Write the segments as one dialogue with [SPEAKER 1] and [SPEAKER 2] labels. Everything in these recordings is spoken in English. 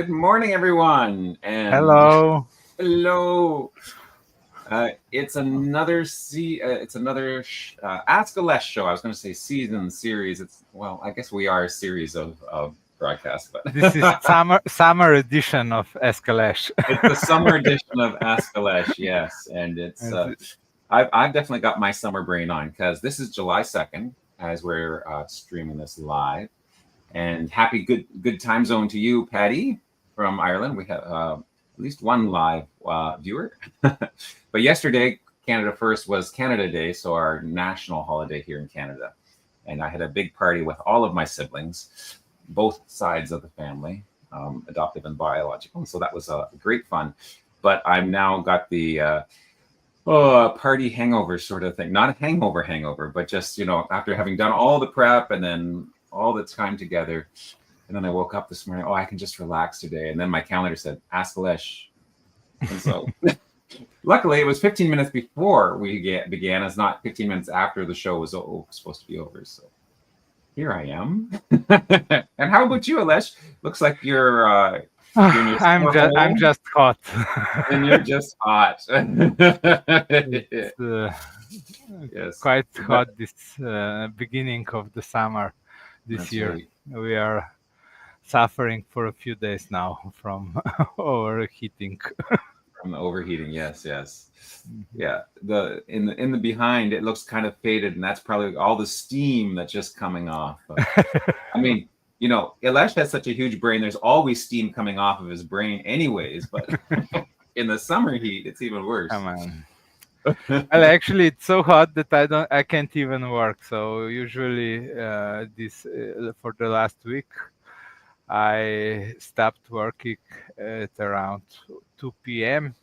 [SPEAKER 1] Good morning, everyone, and
[SPEAKER 2] Hello.
[SPEAKER 1] hello. It's another Ask Aleš show. I was going to say season series. I guess we are a series of broadcasts, but
[SPEAKER 2] This is summer edition of Aleš.
[SPEAKER 1] it's the summer edition of Ask Aleš. Yes, and it's I've definitely got my summer brain on because this is July 2nd as we're streaming this live. And happy good time zone to you, Patty, from Ireland. We have at least one live viewer. But yesterday, Canada First was Canada Day, so our national holiday here in Canada. And I had a big party with all of my siblings, both sides of the family, adoptive and biological. And so that was great fun. But I've now got the party hangover sort of thing. Not a hangover, but just, after having done all the prep and then all the time together. And then I woke up this morning, I can just relax today. And then my calendar said, Ask Aleš. And so luckily it was 15 minutes before we began. It's not 15 minutes after the show was supposed to be over. So here I am. And how about you, Aleš? Looks like you're
[SPEAKER 2] I'm just hot.
[SPEAKER 1] And you're just hot.
[SPEAKER 2] Yes. Quite hot this beginning of the summer. This year right. We are suffering for a few days now from overheating.
[SPEAKER 1] From the overheating, yes. Yeah, in the behind it looks kind of faded, and that's probably all the steam that's just coming off. But, I mean, Aleš has such a huge brain. There's always steam coming off of his brain, anyways. But in the summer heat, it's even worse.
[SPEAKER 2] Come on. Well, actually, it's so hot that I can't even work. So usually, for the last week, I stopped working at around 2 p.m.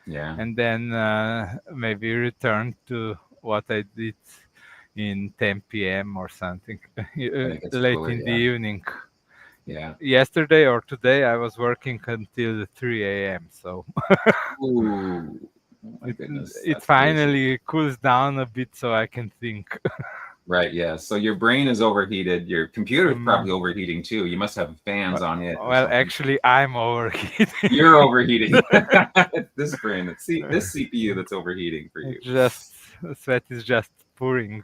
[SPEAKER 1] Yeah,
[SPEAKER 2] and then maybe returned to what I did in 10 p.m. or something late in the evening.
[SPEAKER 1] Yeah.
[SPEAKER 2] Yesterday or today, I was working until 3 a.m. So.
[SPEAKER 1] Ooh. Oh my goodness.
[SPEAKER 2] It finally cools down a bit so I can think.
[SPEAKER 1] Right, yeah. So your brain is overheated. Your computer is probably overheating too. You must have fans on it.
[SPEAKER 2] Well, actually, I'm overheating.
[SPEAKER 1] You're overheating. This brain, this CPU that's overheating for you.
[SPEAKER 2] Sweat is just pouring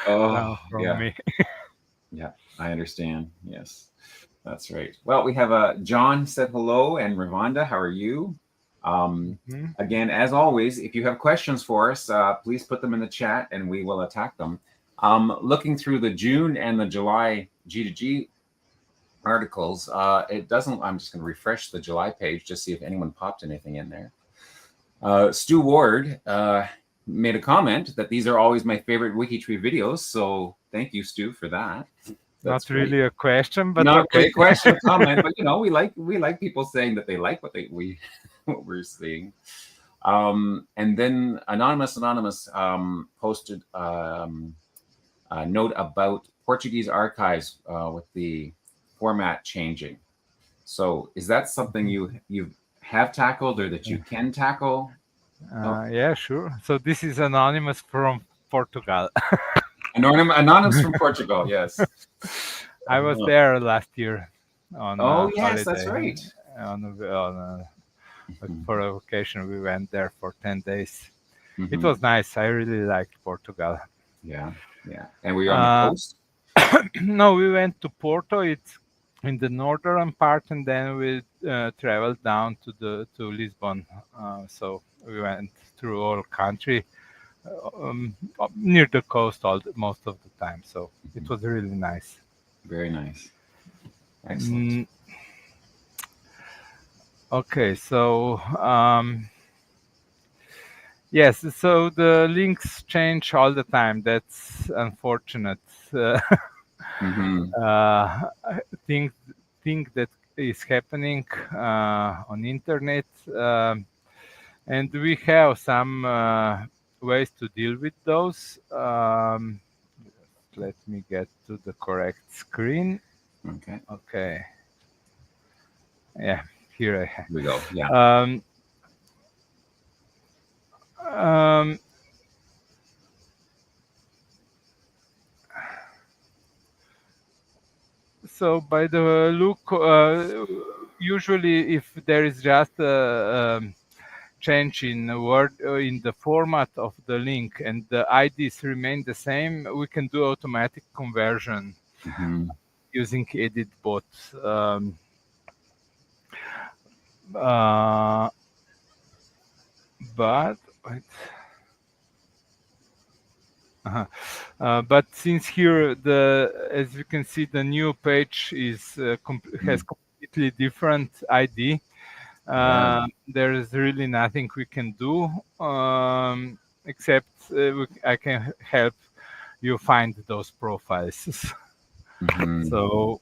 [SPEAKER 2] from me.
[SPEAKER 1] Yeah, I understand. Yes, that's right. Well, we have John said hello, and Ravonda, how are you? Again, as always, if you have questions for us, please put them in the chat and we will attack them. Looking through the June and the July G2G articles, it doesn't, I'm just going to refresh the July page to see if anyone popped anything in there. Stu Ward made a comment that these are always my favorite WikiTree videos. So thank you, Stu, for that.
[SPEAKER 2] That's not really a question, but
[SPEAKER 1] not okay. A question, comment, but we like people saying that they like what we're seeing. And then anonymous posted a note about Portuguese archives with the format changing. So is that something you have tackled or that you can tackle?
[SPEAKER 2] Yeah, sure. So this is anonymous from Portugal.
[SPEAKER 1] Anonymous from Portugal, yes.
[SPEAKER 2] I was there last year on
[SPEAKER 1] yes,
[SPEAKER 2] holiday.
[SPEAKER 1] That's right.
[SPEAKER 2] For a vacation, we went there for 10 days. It was nice. I really liked Portugal.
[SPEAKER 1] Yeah. And were you on the coast?
[SPEAKER 2] No, we went to Porto. It's in the northern part, and then we traveled down to Lisbon. So we went through all country. Near the coast most of the time, so it was really nice.
[SPEAKER 1] Very nice. Excellent.
[SPEAKER 2] Okay, so yes, so the links change all the time. That's unfortunate. Thing that is happening on internet, and we have some ways to deal with those. Let me get to the correct screen. Okay. Yeah, here I have.
[SPEAKER 1] Here we go. Yeah.
[SPEAKER 2] So by the look, usually, if there is just a change in a word in the format of the link and the IDs remain the same, we can do automatic conversion using edit bot. But but since here as you can see, the new page is has completely different ID. There is really nothing we can do except I can help you find those profiles. So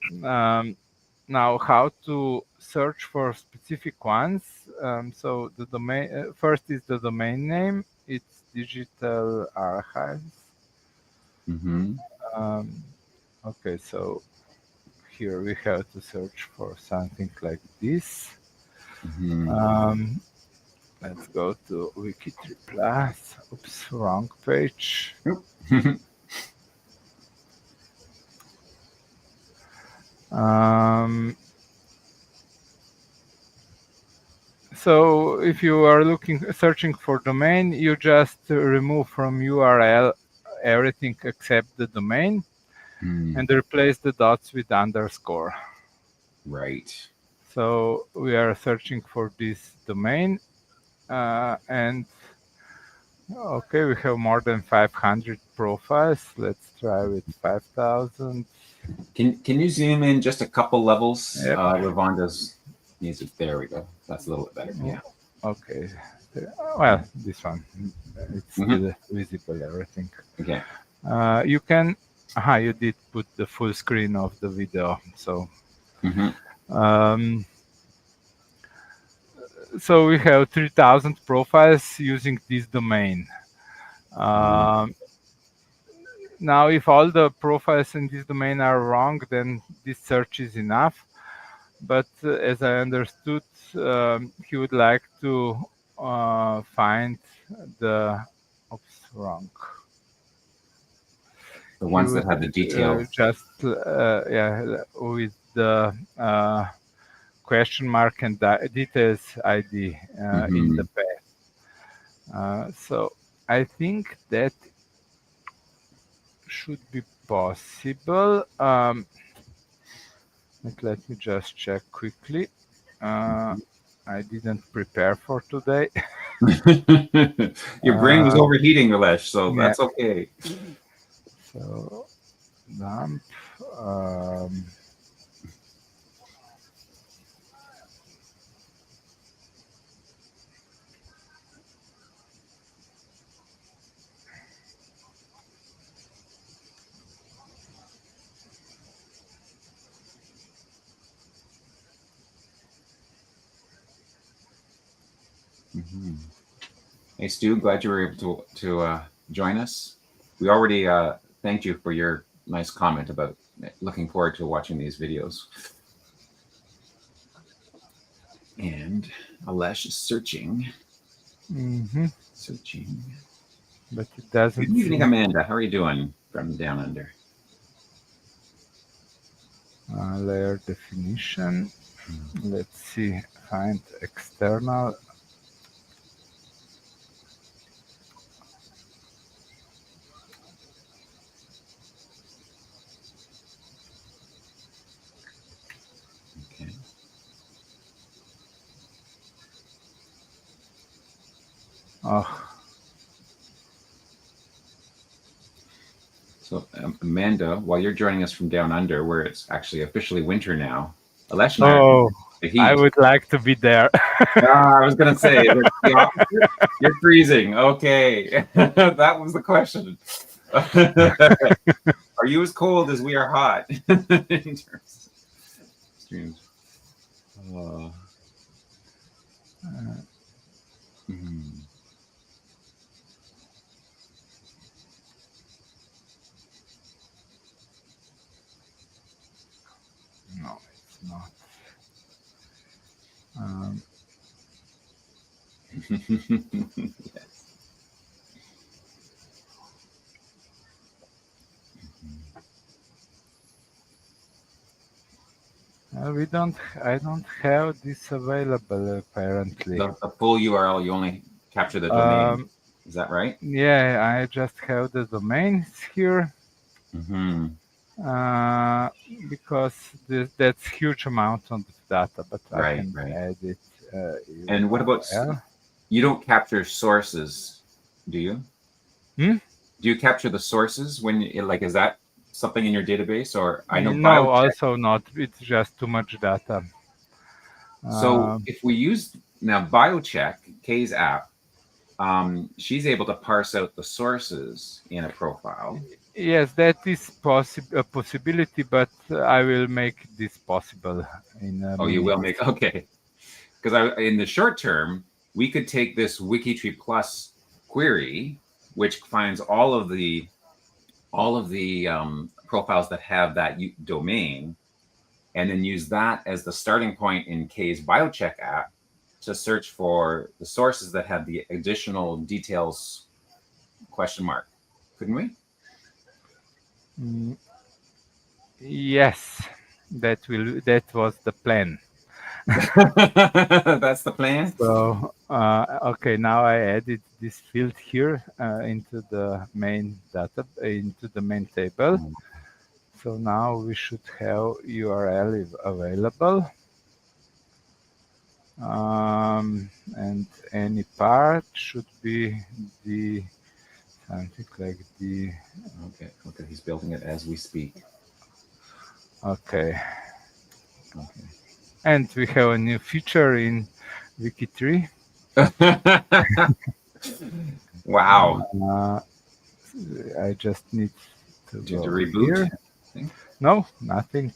[SPEAKER 2] now how to search for specific ones. So the domain first is the domain name. It's Digital Archives. Okay, so here we have to search for something like this. Let's go to WikiTree Plus. Oops, wrong page. So if you are searching for domain, you just remove from URL everything except the domain and replace the dots with underscore.
[SPEAKER 1] Right.
[SPEAKER 2] So we are searching for this domain and okay, we have more than 500 profiles. Let's try with 5,000.
[SPEAKER 1] Can you zoom in just a couple levels?
[SPEAKER 2] Yep.
[SPEAKER 1] Ravonda's music. There we go. That's a little bit better. Yeah.
[SPEAKER 2] Okay. Well, this one. It's still visible, everything.
[SPEAKER 1] Okay.
[SPEAKER 2] You can. You did put the full screen of the video. So. So we have 3,000 profiles using this domain. Now, if all the profiles in this domain are wrong, then this search is enough. But as I understood, he would like to find the wrong.
[SPEAKER 1] The ones that have the details.
[SPEAKER 2] Just yeah, with the question mark and details ID in the path. So I think that should be possible. Let me just check quickly. I didn't prepare for today.
[SPEAKER 1] Your brain was overheating, Aleš, so
[SPEAKER 2] yeah.
[SPEAKER 1] that's okay.
[SPEAKER 2] So dump.
[SPEAKER 1] Hey, Stu, glad you were able to join us. We already thanked you for your nice comment about looking forward to watching these videos. And Aleš is searching. Searching.
[SPEAKER 2] But it doesn't.
[SPEAKER 1] Good evening, Amanda. How are you doing from down under?
[SPEAKER 2] Layer definition. Let's see. Find external.
[SPEAKER 1] Okay. So, Amanda, while you're joining us from down under, where it's actually officially winter now, Aleš and
[SPEAKER 2] I would like to be there.
[SPEAKER 1] I was going to say, the opposite? You're freezing. Okay. That was the question. Are you as cold as we are hot? In terms of streams.
[SPEAKER 2] No, it's not.
[SPEAKER 1] Yes.
[SPEAKER 2] I don't have this available apparently.
[SPEAKER 1] The full URL, you only capture the domain.
[SPEAKER 2] Um,
[SPEAKER 1] Is that right?
[SPEAKER 2] yeah, I just have the domains here.
[SPEAKER 1] Mm-hmm.
[SPEAKER 2] Because that's huge amount of data, but I
[SPEAKER 1] Right,
[SPEAKER 2] can
[SPEAKER 1] right.
[SPEAKER 2] add it.
[SPEAKER 1] And what about, you don't capture sources, do you?
[SPEAKER 2] Hmm?
[SPEAKER 1] Do you capture the sources when, like, is that something in your database? Or I know
[SPEAKER 2] No,
[SPEAKER 1] biocheck.
[SPEAKER 2] also not. It's just too much data.
[SPEAKER 1] So if we use now biocheck, Kay's app, she's able to parse out the sources in a profile.
[SPEAKER 2] Yes, that is a possibility, but I will make this possible in a minute.
[SPEAKER 1] You will make, okay. Because in the short term, we could take this WikiTree Plus query, which finds all of the profiles that have that domain, and then use that as the starting point in Kay's biocheck app to search for the sources that have the additional details ? Couldn't we?
[SPEAKER 2] Yes, that was the plan.
[SPEAKER 1] That's the plan.
[SPEAKER 2] So okay, now I added this field here into the main table. So now we should have URL available, and any part should be the something like the.
[SPEAKER 1] Okay, he's building it as we speak.
[SPEAKER 2] Okay. And we have a new feature in WikiTree.
[SPEAKER 1] Wow.
[SPEAKER 2] I just need to
[SPEAKER 1] Did
[SPEAKER 2] go
[SPEAKER 1] you reboot?
[SPEAKER 2] Here. No, nothing.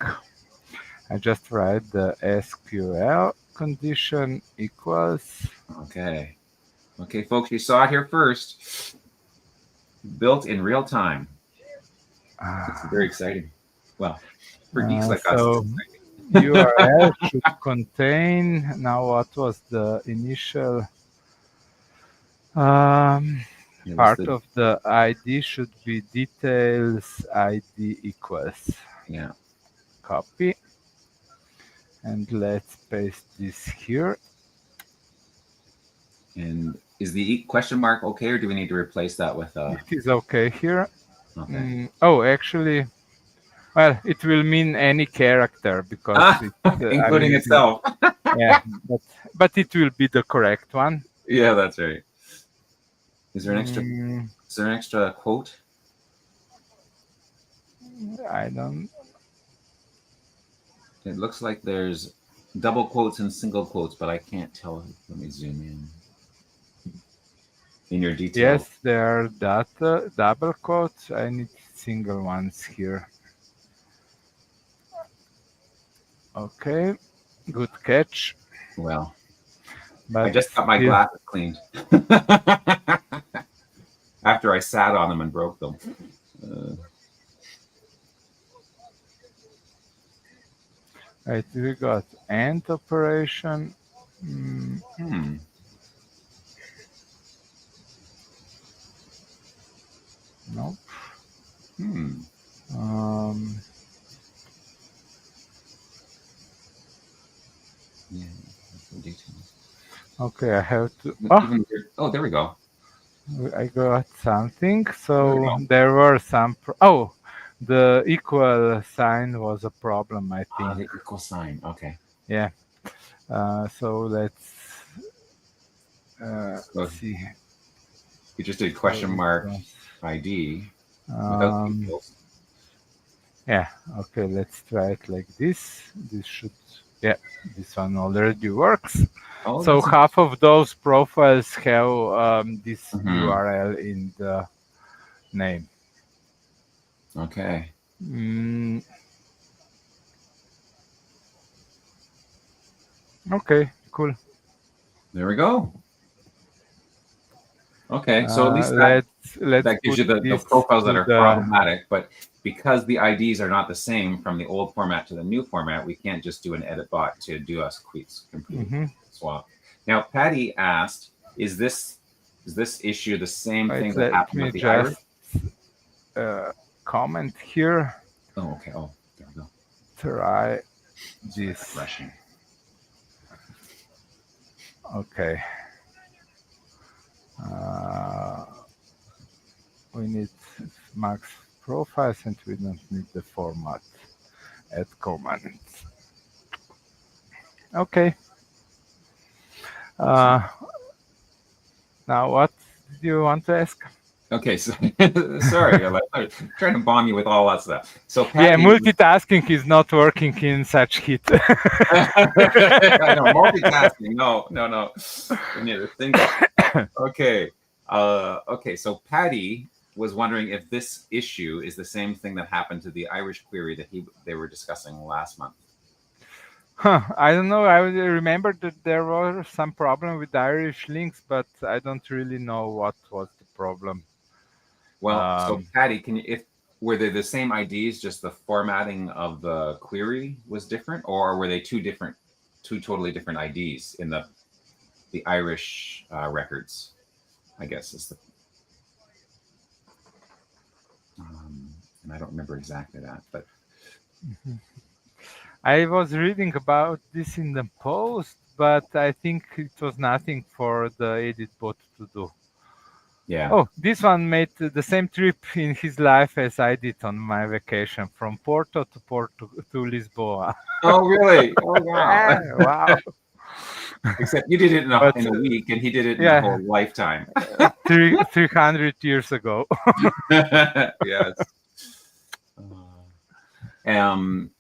[SPEAKER 2] I just write the SQL condition equals.
[SPEAKER 1] Okay. Okay, folks, you saw it here first. Built in real time. It's very exciting. Well, for geeks like us.
[SPEAKER 2] So URL should contain, now what was the initial part of the ID should be details ID equals.
[SPEAKER 1] Yeah.
[SPEAKER 2] Copy. And let's paste this here.
[SPEAKER 1] And is the question mark okay, or do we need to replace that with a...
[SPEAKER 2] It is okay here.
[SPEAKER 1] Okay.
[SPEAKER 2] Oh, actually, well, it will mean any character because
[SPEAKER 1] including itself.
[SPEAKER 2] Yeah, but it will be the correct one.
[SPEAKER 1] Yeah, that's right. Is there an extra quote?
[SPEAKER 2] I don't.
[SPEAKER 1] It looks like there's double quotes and single quotes, but I can't tell. Let me zoom in. In your details.
[SPEAKER 2] Yes, there are double quotes. I need single ones here. Okay, good catch.
[SPEAKER 1] Well,
[SPEAKER 2] but
[SPEAKER 1] I just got my glasses cleaned after I sat on them and broke them.
[SPEAKER 2] Right, we got AND operation. Nope.
[SPEAKER 1] Yeah, that's details.
[SPEAKER 2] Okay, I have to.
[SPEAKER 1] Oh, there we go.
[SPEAKER 2] I got something. So there were some. The equal sign was a problem, I think.
[SPEAKER 1] The equal sign. Okay.
[SPEAKER 2] Yeah. So let's see.
[SPEAKER 1] You just did question mark ID without equals.
[SPEAKER 2] Yeah. Okay. Let's try it like this. This should. Yeah. This one already works.
[SPEAKER 1] Oh,
[SPEAKER 2] so half of those profiles have this URL in the name.
[SPEAKER 1] Okay.
[SPEAKER 2] Okay, cool.
[SPEAKER 1] There we go. Okay, so at least that gives you the profiles that are problematic, but because the IDs are not the same from the old format to the new format, we can't just do an edit bot to do a complete swap. Now, Patty asked, is this issue the same thing that happened with the iris?
[SPEAKER 2] Comment here.
[SPEAKER 1] Oh, okay. Oh, there we go.
[SPEAKER 2] Try this.
[SPEAKER 1] Rushing.
[SPEAKER 2] Okay. We need Max profiles and we don't need the format. Add comments. Okay. Now what do you want to ask?
[SPEAKER 1] Okay, so sorry, I'm trying to bomb you with all that stuff. So Patty,
[SPEAKER 2] yeah, multitasking is not working in such heat.
[SPEAKER 1] I know, multitasking. No. We need a single. Okay. Okay, so Patty was wondering if this issue is the same thing that happened to the Irish query that they were discussing last month.
[SPEAKER 2] I don't know. I remember that there were some problem with Irish links, but I don't really know what was the problem.
[SPEAKER 1] Well, so Patty, were they the same IDs, just the formatting of the query was different, or were they two totally different IDs in the Irish records? I guess is the. And I don't remember exactly that, but.
[SPEAKER 2] I was reading about this in the post, but I think it was nothing for the edit bot to do.
[SPEAKER 1] Yeah.
[SPEAKER 2] Oh, this one made the same trip in his life as I did on my vacation from Porto to Lisboa.
[SPEAKER 1] Oh, really? Oh, wow.
[SPEAKER 2] Wow.
[SPEAKER 1] Except you did it in a week, and he did it in a whole lifetime.
[SPEAKER 2] 300 years ago.
[SPEAKER 1] Yes.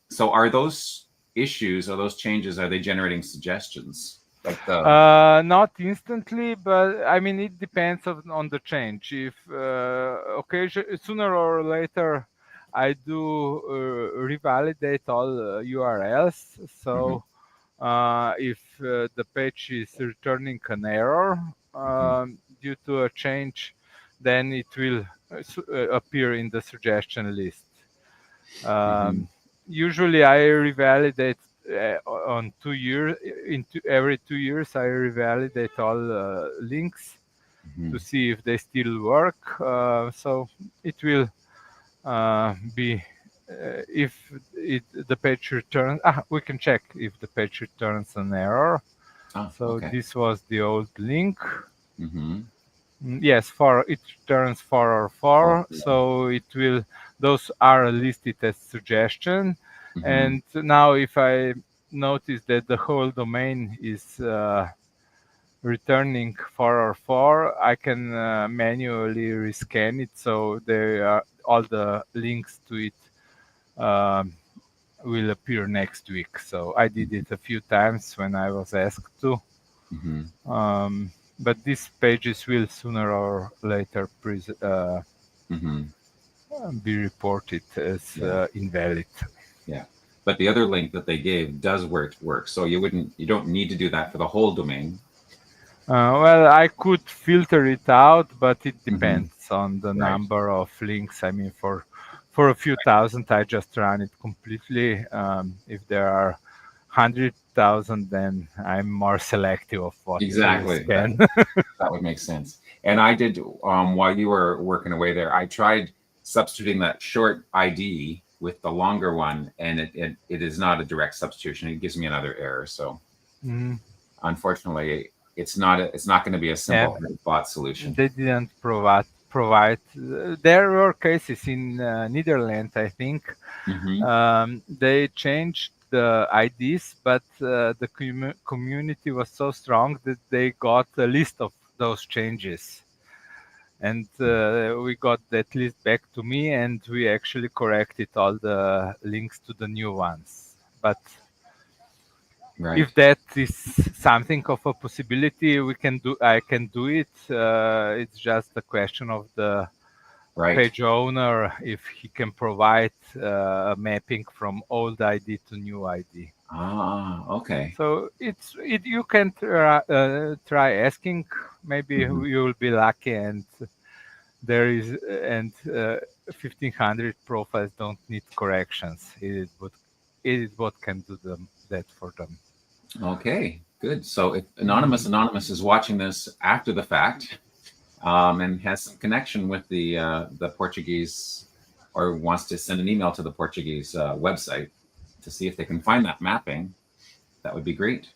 [SPEAKER 1] So are those issues, or those changes, are they generating suggestions? Like
[SPEAKER 2] not instantly, but I mean, it depends on the change. If sooner or later, I do revalidate all URLs. So if the page is returning an error due to a change, then it will appear in the suggestion list. Usually, I revalidate on 2 years. Every 2 years, I revalidate all links to see if they still work. So it will be if the page returns. We can check if the page returns an error. This was the old link. Yes, it returns 404. So it will. Those are listed as suggestion. And now if I notice that the whole domain is returning 404, I can manually rescan it. So all the links to it will appear next week. So I did it a few times when I was asked to. But these pages will sooner or later be reported as invalid.
[SPEAKER 1] Yeah, but the other link that they gave does work. So you don't need to do that for the whole domain.
[SPEAKER 2] Well, I could filter it out, but it depends on the number of links. I mean, for a few thousand, I just run it completely. If there are 100,000, then I'm more selective of what
[SPEAKER 1] exactly
[SPEAKER 2] scan.
[SPEAKER 1] That would make sense. And I did while you were working away there, I tried substituting that short ID with the longer one, and it is not a direct substitution. It gives me another error. So unfortunately, it's not going to be a simple bot solution.
[SPEAKER 2] They didn't provide. There were cases in Netherlands, I think. They changed the IDs, but the community was so strong that they got a list of those changes. And we got that list back to me, and we actually corrected all the links to the new ones. But if that is something of a possibility, I can do it. It's just a question of the page owner if he can provide a mapping from old ID to new ID.
[SPEAKER 1] Okay.
[SPEAKER 2] So you can try asking. Maybe you will be lucky, and 1,500 profiles don't need corrections. Editbot can do that for them.
[SPEAKER 1] Okay, good. So if Anonymous is watching this after the fact and has some connection with the Portuguese, or wants to send an email to the Portuguese website to see if they can find that mapping, that would be great.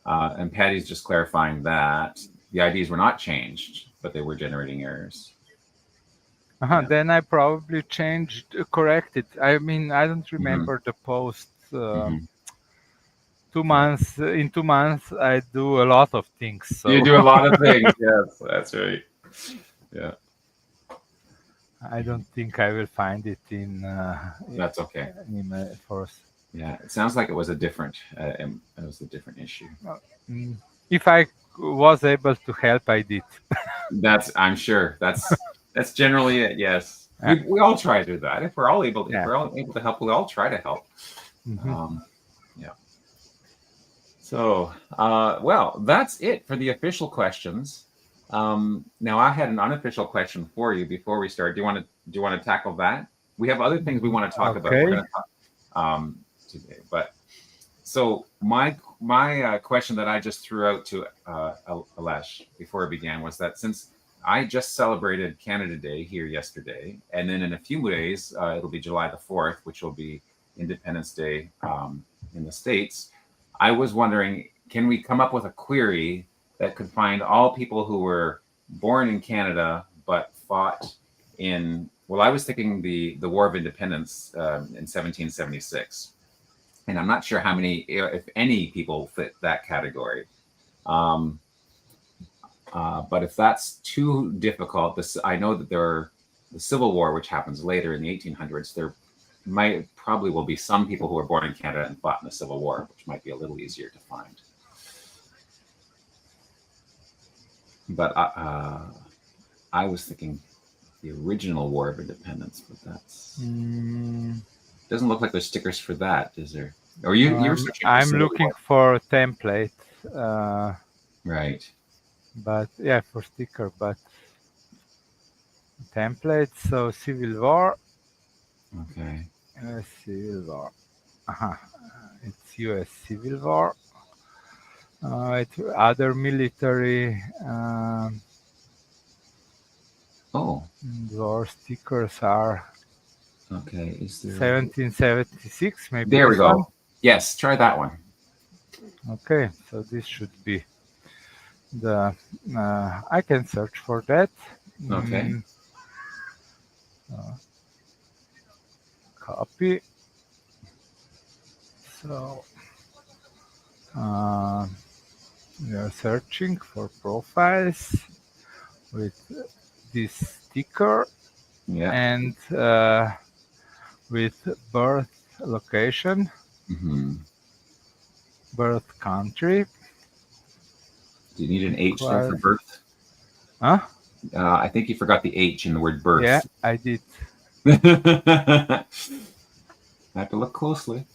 [SPEAKER 1] And Patty's just clarifying that the IDs were not changed, but they were generating errors.
[SPEAKER 2] Then I probably corrected. I mean, I don't remember the post. 2 months. In 2 months, I do a lot of things. So.
[SPEAKER 1] You do a lot of things. Yes, that's right. Yeah.
[SPEAKER 2] I don't think I will find it in.
[SPEAKER 1] That's okay.
[SPEAKER 2] In my first.
[SPEAKER 1] Yeah, it sounds like it was a different. Issue.
[SPEAKER 2] If I was able to help, I did.
[SPEAKER 1] I'm sure. That's generally it. Yes, we all try to do that. If we're all able to help, we all try to help. Yeah. So, well, that's it for the official questions. Now, I had an unofficial question for you before we start. Do you want to tackle that? We have other things we want to talk about. We're going to talk today, but so my question that I just threw out to Aleš before it began was that since I just celebrated Canada Day here yesterday, and then in a few days it'll be July the 4th, which will be Independence Day in the States. I was wondering, can we come up with a query that could find all people who were born in Canada but fought in, well, I was thinking the War of Independence in 1776. And I'm not sure how many, if any, people fit that category. But if that's too difficult, I know that the Civil War, which happens later in the 1800s, there probably will be some people who were born in Canada and fought in the Civil War, which might be a little easier to find. But I was thinking the original War of Independence, but that's doesn't look like there's stickers for that, is there? Or you're searching?
[SPEAKER 2] I'm looking for a template.
[SPEAKER 1] Right.
[SPEAKER 2] But yeah, for sticker, but template. So Civil War.
[SPEAKER 1] Okay.
[SPEAKER 2] Civil War. It's U.S. Civil War. Other military. War stickers are.
[SPEAKER 1] Okay. Is there
[SPEAKER 2] 1776? Maybe.
[SPEAKER 1] There we go. One? Yes, try that one.
[SPEAKER 2] Okay, so this should be the. I can search for that.
[SPEAKER 1] Okay.
[SPEAKER 2] Copy. So we are searching for profiles with this sticker and with birth location, birth country.
[SPEAKER 1] Do you need an H there for birth?
[SPEAKER 2] Huh?
[SPEAKER 1] I think you forgot the H in the word birth.
[SPEAKER 2] Yeah, I did.
[SPEAKER 1] I have to look closely.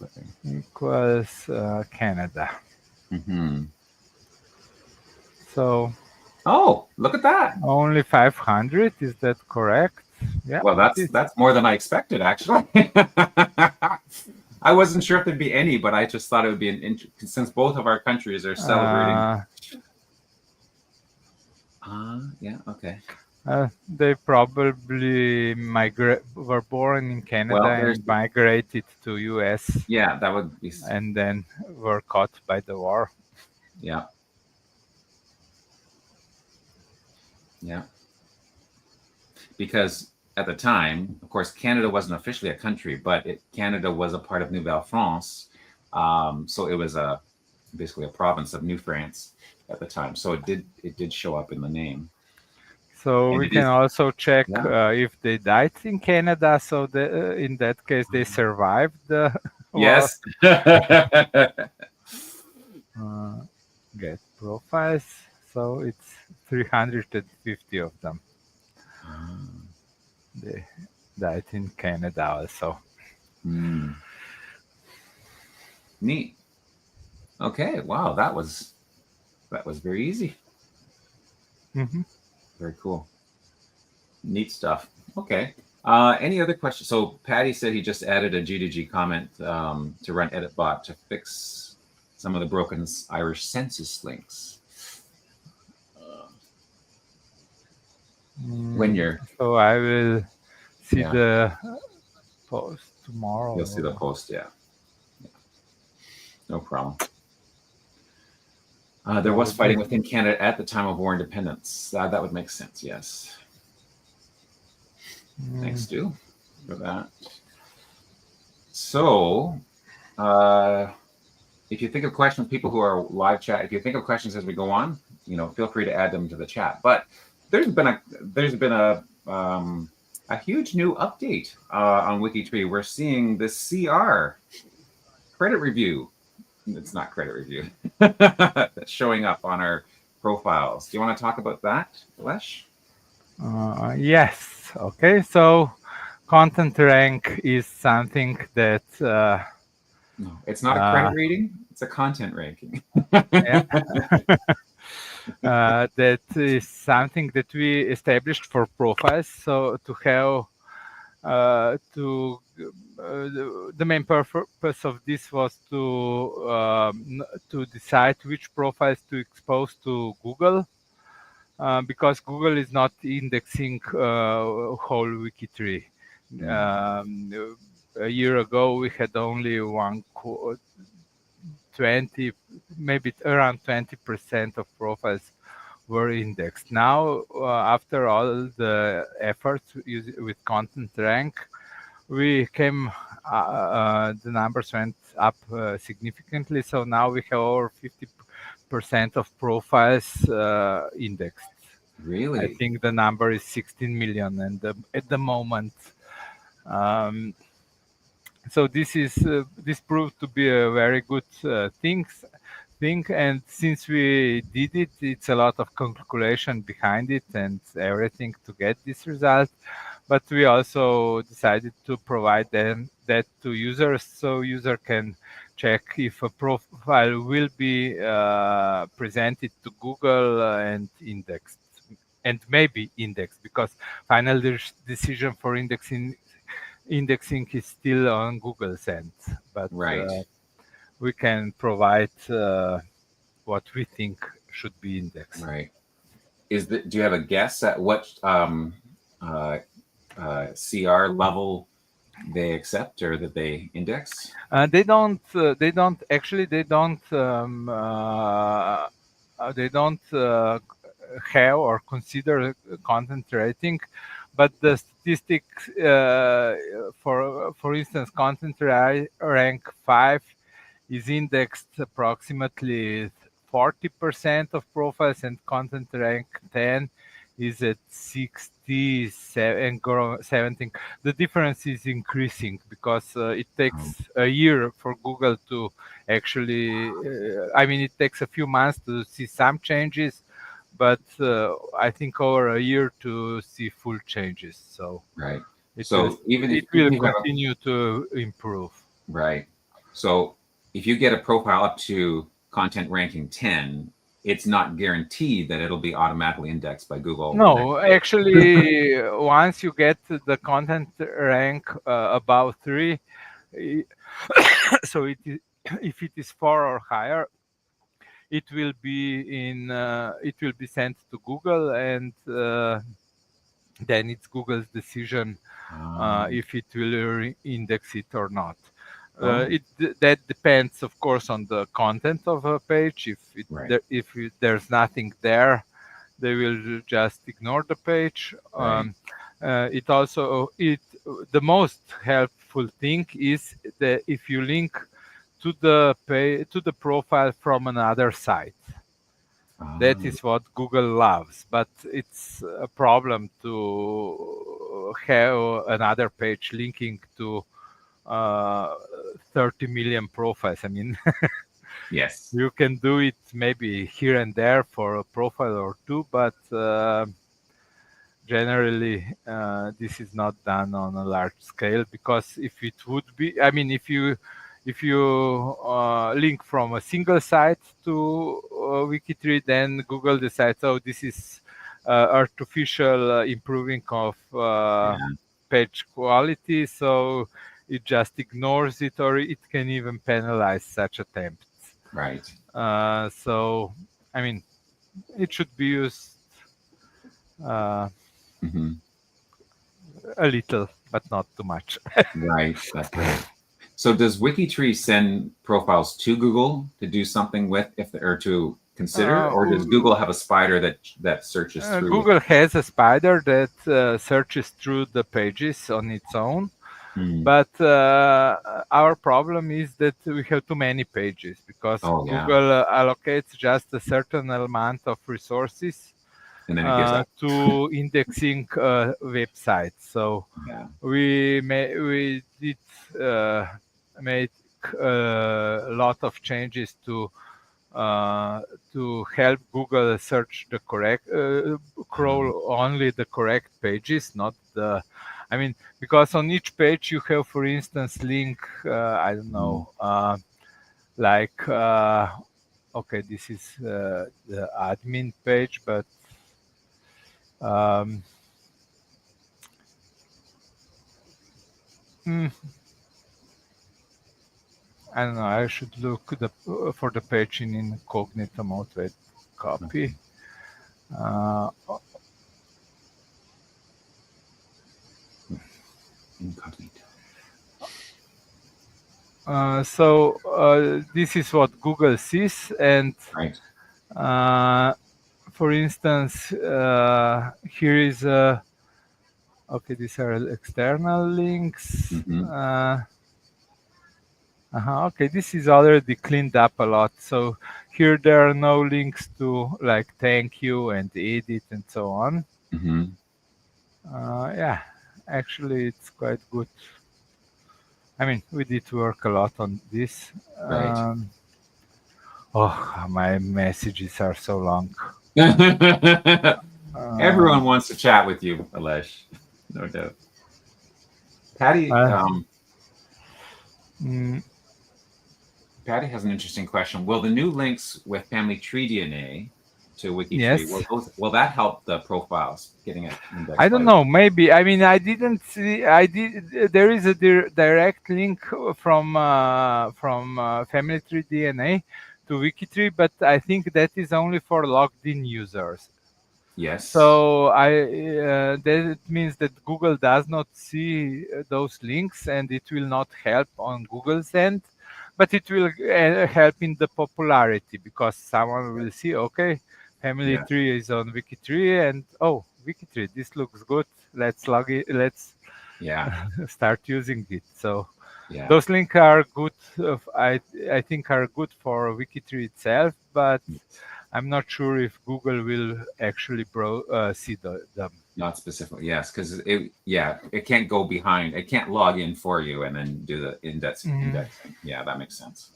[SPEAKER 2] Equals Canada. So.
[SPEAKER 1] Oh, look at that!
[SPEAKER 2] Only 500. Is that correct?
[SPEAKER 1] Yeah. Well, that's more than I expected, actually. I wasn't sure if there'd be any, but I just thought it would be since both of our countries are celebrating. Yeah. Okay.
[SPEAKER 2] They probably were born in Canada and migrated to US.
[SPEAKER 1] Yeah, that would be.
[SPEAKER 2] And then were caught by the war.
[SPEAKER 1] Yeah. Yeah. Because at the time, of course, Canada wasn't officially a country, but Canada was a part of Nouvelle France. So it was basically a province of New France at the time. So it did show up in the name.
[SPEAKER 2] So we can also check if they died in Canada. So in that case, they survived the war.
[SPEAKER 1] Yes.
[SPEAKER 2] Get profiles. So it's 350 of them. They died in Canada also.
[SPEAKER 1] Neat. Okay. Wow. That was very easy. Very cool. Neat stuff. Okay. Any other questions? So Patty said he just added a G2G comment to run EditBot to fix some of the broken Irish census links. When you're.
[SPEAKER 2] So I will see the post tomorrow.
[SPEAKER 1] You'll see the post, yeah. No problem. There was fighting within Canada at the time of war independence. That would make sense, yes. Thanks, Stu, for that. So, if you think of questions, people who are live chat, if you think of questions as we go on, feel free to add them to the chat. But there's been a huge new update on WikiTree. We're seeing the CR credit review. It's not credit review. That's showing up on our profiles. Do you want to talk about that, Aleš?
[SPEAKER 2] Yes. Okay. So content rank is something that
[SPEAKER 1] no, it's not a credit rating. It's a content ranking.
[SPEAKER 2] Yeah. That is something that we established for profiles. So to have the main purpose of this was to decide which profiles to expose to Google, because Google is not indexing whole WikiTree. A year ago, we had only 20, maybe around 20% of profiles were indexed. Now, after all the efforts with content rank, we came, the numbers went up significantly. So now we have over 50% of profiles indexed.
[SPEAKER 1] Really?
[SPEAKER 2] I think the number is 16 million, and at the moment. So this proved to be a very good thing, and since we did it, it's a lot of calculation behind it and everything to get this result. But we also decided to provide that to users, so user can check if a profile will be presented to Google and indexed, and maybe indexed, because final decision for indexing is still on Google's end. But
[SPEAKER 1] right.
[SPEAKER 2] We can provide what we think should be indexed.
[SPEAKER 1] Right. Do you have a guess at what CR level they accept or that they index?
[SPEAKER 2] They don't have or consider content rating, but the statistics, for instance, content rank 5 is indexed approximately 40% of profiles, and content rank 10 is at 67 and 17. The difference is increasing because it takes a year for Google to actually, it takes a few months to see some changes, but I think over a year to see full changes. So
[SPEAKER 1] right.
[SPEAKER 2] It will continue to improve.
[SPEAKER 1] Right. So if you get a profile up to content ranking 10, it's not guaranteed that it'll be automatically indexed by Google.
[SPEAKER 2] No, actually, once you get the content rank above 3, so if it is 4 or higher, it will be sent to Google, and then it's Google's decision if it will index it or not. That depends, of course, on the content of a page. If there's nothing there, they will just ignore the page.
[SPEAKER 1] Right.
[SPEAKER 2] The most helpful thing is that if you link to the profile from another site. That is what Google loves, but it's a problem to have another page linking to 30 million profiles.
[SPEAKER 1] Yes,
[SPEAKER 2] you can do it maybe here and there for a profile or two, but generally this is not done on a large scale, because if it would be, if you link from a single site to WikiTree, then Google decides, oh, this is artificial improving of page quality, so it just ignores it, or it can even penalize such attempts.
[SPEAKER 1] Right.
[SPEAKER 2] So, it should be used a little. but not too much.
[SPEAKER 1] Right. That's right. So does WikiTree send profiles to Google to do something with, or to consider, or does Google have a spider that searches through?
[SPEAKER 2] Google has a spider that searches through the pages on its own. But our problem is that we have too many pages because Google allocates just a certain amount of resources
[SPEAKER 1] and then it gives up.
[SPEAKER 2] to indexing websites. So we did make a lot of changes to help Google search the correct, crawl only the correct pages, not the. I mean, because on each page you have, for instance, link. I don't know, like. Okay, this is the admin page, but. I don't know. I should look for the page in incognito mode. Wait, copy.
[SPEAKER 1] Incognito.
[SPEAKER 2] So this is what Google sees, and for instance, here is okay. These are external links. Okay, this is already cleaned up a lot. So here there are no links to like thank you and edit and so on. Yeah, actually it's quite good. I mean, we did work a lot on this. Oh, my messages are so long.
[SPEAKER 1] Everyone wants to chat with you, Aleš. No doubt. Patty, Patty has an interesting question. Will the new links with family tree DNA to WikiTree, will that help the profiles getting it indexed?
[SPEAKER 2] I don't know. Maybe. I mean, I didn't see. There is a direct link from family tree DNA to WikiTree, but I think that is only for logged in users.
[SPEAKER 1] Yes.
[SPEAKER 2] So that means that Google does not see those links, and it will not help on Google's end, but it will help in the popularity because someone will see, okay, family tree is on WikiTree, and oh, WikiTree, this looks good. Let's log it. Let's start using it. So those links are good. I think are good for WikiTree itself, but I'm not sure if Google will actually see them.
[SPEAKER 1] Not specifically, yes, because it can't go behind. It can't log in for you and then do the indexing. Yeah, that makes sense.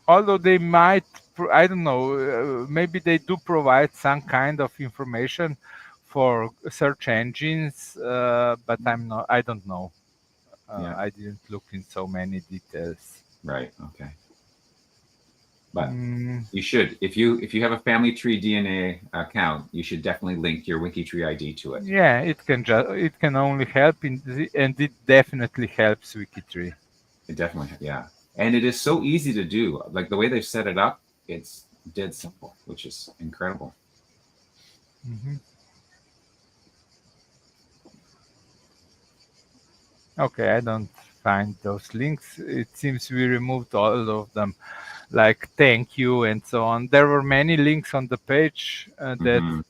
[SPEAKER 2] Although they might, I don't know, maybe they do provide some kind of information for search engines, but I don't know. I didn't look in so many details.
[SPEAKER 1] Right. Okay. But you should, if you have a family tree DNA account, you should definitely link your WikiTree ID to it.
[SPEAKER 2] Yeah, it can only help and it definitely helps WikiTree.
[SPEAKER 1] It definitely, and it is so easy to do. Like the way they've set it up, it's dead simple, which is incredible.
[SPEAKER 2] Okay, I don't find those links. It seems we removed all of them, like thank you and so on. There were many links on the page that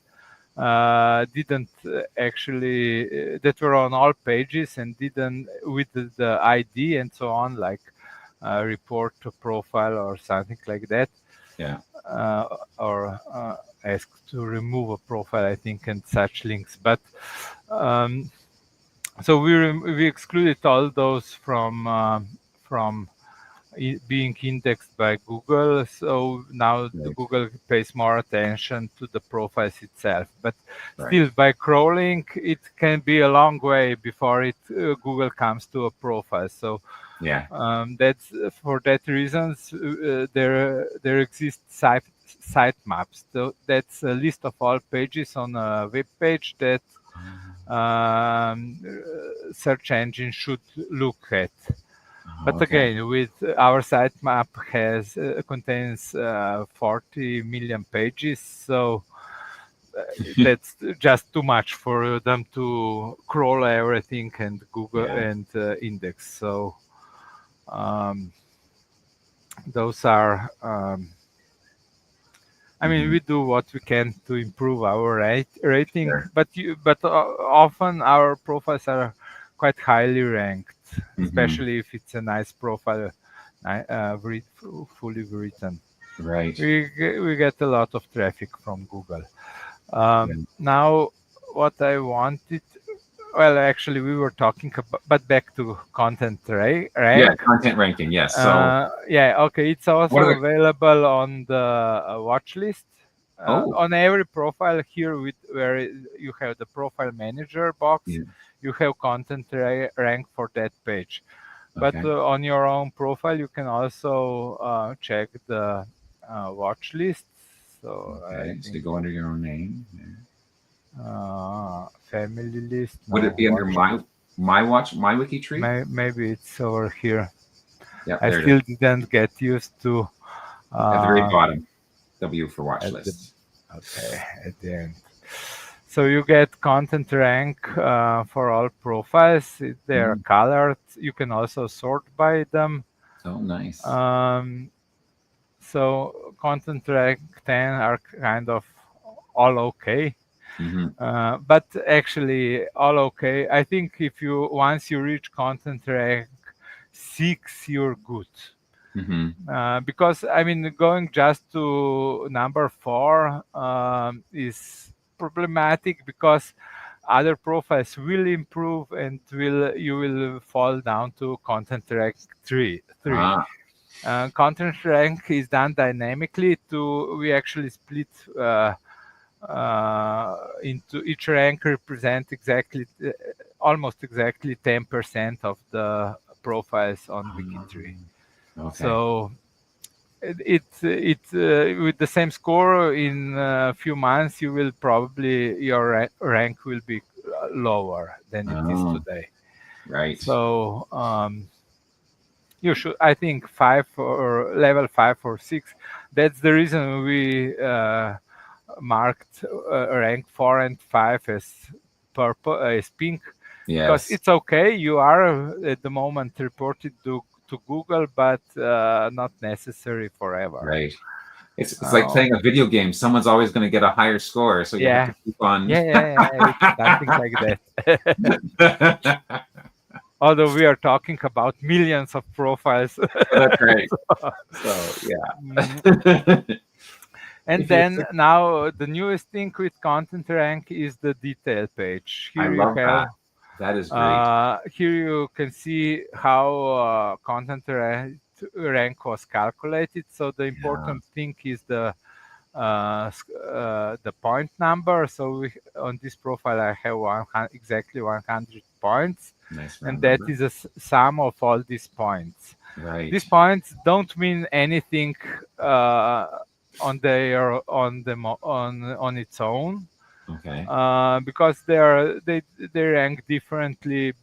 [SPEAKER 2] didn't actually, that were on all pages and didn't with the ID and so on, like report to profile or something like that. Or ask to remove a profile, I think, and such links. But so we excluded all those from being indexed by Google. So now Google pays more attention to the profiles itself. But still, by crawling, it can be a long way before Google comes to a profile. So that's for that reasons there exist sitemaps. So that's a list of all pages on a web page that search engine should look at. But again, with our sitemap contains 40 million pages, so that's just too much for them to crawl everything and Google and index. So those are. I mean, we do what we can to improve our rating, but often our profiles are quite highly ranked, especially if it's a nice profile, fully written.
[SPEAKER 1] Right.
[SPEAKER 2] We get a lot of traffic from Google. Now, what I wanted, well, actually, we were talking about, but back to content rank.
[SPEAKER 1] Yeah, content ranking. Yes. So
[SPEAKER 2] okay. It's also available on the watch list. On every profile here, where you have the profile manager box, you have content rank for that page. But on your own profile, you can also check the watch list. So
[SPEAKER 1] so you go under your own name.
[SPEAKER 2] Family list.
[SPEAKER 1] Would it be under my WikiTree?
[SPEAKER 2] Maybe it's over here.
[SPEAKER 1] Yeah,
[SPEAKER 2] I still didn't get used to.
[SPEAKER 1] At the very bottom, W for watch list.
[SPEAKER 2] Okay, at the end. So you get content rank for all profiles. They are colored. You can also sort by them.
[SPEAKER 1] Oh, nice.
[SPEAKER 2] So content rank 10 are kind of all okay. But actually all okay. I think if once you reach content rank 6, you're good. Because I mean, going just to number 4 is problematic, because other profiles will improve and you will fall down to content rank 3. Content rank is done dynamically. We actually split into each rank represent almost exactly 10% of the profiles on WikiTree. So it's with the same score in a few months, your rank will be lower than it is today.
[SPEAKER 1] Right.
[SPEAKER 2] So you should, I think, 5 or level 5 or 6. That's the reason we marked rank 4 and 5 as purple, as pink. Because it's okay. You are at the moment reported to Google, but not necessary forever.
[SPEAKER 1] Right. It's like playing a video game. Someone's always going to get a higher score, so you have to keep on.
[SPEAKER 2] It's something like that. Although we are talking about millions of profiles.
[SPEAKER 1] That's right. So yeah.
[SPEAKER 2] And then now the newest thing with content rank is the detail page. Here
[SPEAKER 1] I love that. That is great.
[SPEAKER 2] Here you can see how content rank was calculated. So the important thing is the point number. So on this profile, I have exactly 100 points, and that is a sum of all these points.
[SPEAKER 1] Right.
[SPEAKER 2] These points don't mean anything on its own. Because they rank differently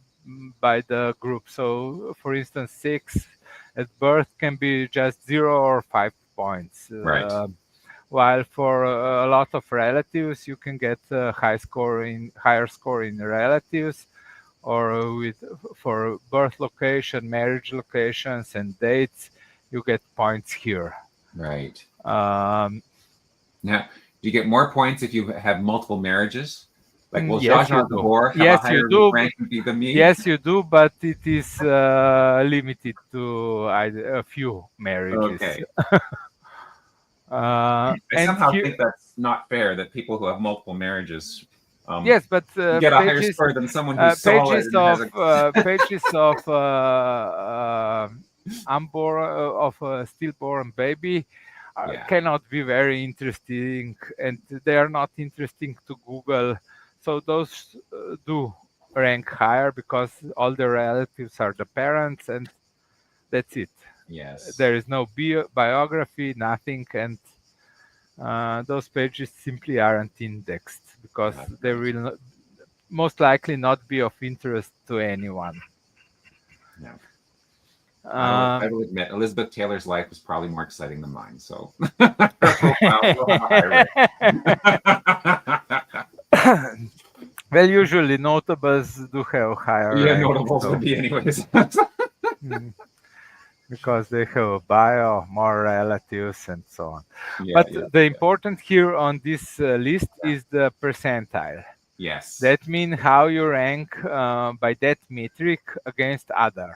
[SPEAKER 2] by the group. So, for instance, 6 at birth can be just 0 or 5 points. While for a lot of relatives, you can get a higher score in relatives, or for birth location, marriage locations, and dates, you get points here.
[SPEAKER 1] Right. Now, do you get more points if you have multiple marriages? Like, will
[SPEAKER 2] yes,
[SPEAKER 1] Zsa Gabor have a higher rank than me?
[SPEAKER 2] Yes, you do, but it is limited to a few marriages.
[SPEAKER 1] Okay. I somehow think that's not fair, that people who have multiple marriges
[SPEAKER 2] yes, but
[SPEAKER 1] get a higher score than someone who's solid
[SPEAKER 2] pages of unborn of a stillborn baby cannot be very interesting, and they are not interesting to Google. So those do rank higher because all the relatives are the parents, and that's it.
[SPEAKER 1] Yes.
[SPEAKER 2] There is no biography, nothing, and those pages simply aren't indexed because they will most likely not be of interest to anyone.
[SPEAKER 1] No. I will admit, Elizabeth Taylor's life was probably more exciting than mine. So her profile will have a higher rank.
[SPEAKER 2] Well, usually notables do have higher
[SPEAKER 1] Yeah,
[SPEAKER 2] rank,
[SPEAKER 1] notables
[SPEAKER 2] so,
[SPEAKER 1] would be anyways.
[SPEAKER 2] because they have a bio, more relatives, and so on.
[SPEAKER 1] Yeah,
[SPEAKER 2] But
[SPEAKER 1] yeah.
[SPEAKER 2] the important here on this list is the percentile.
[SPEAKER 1] Yes.
[SPEAKER 2] That means how you rank by that metric against other.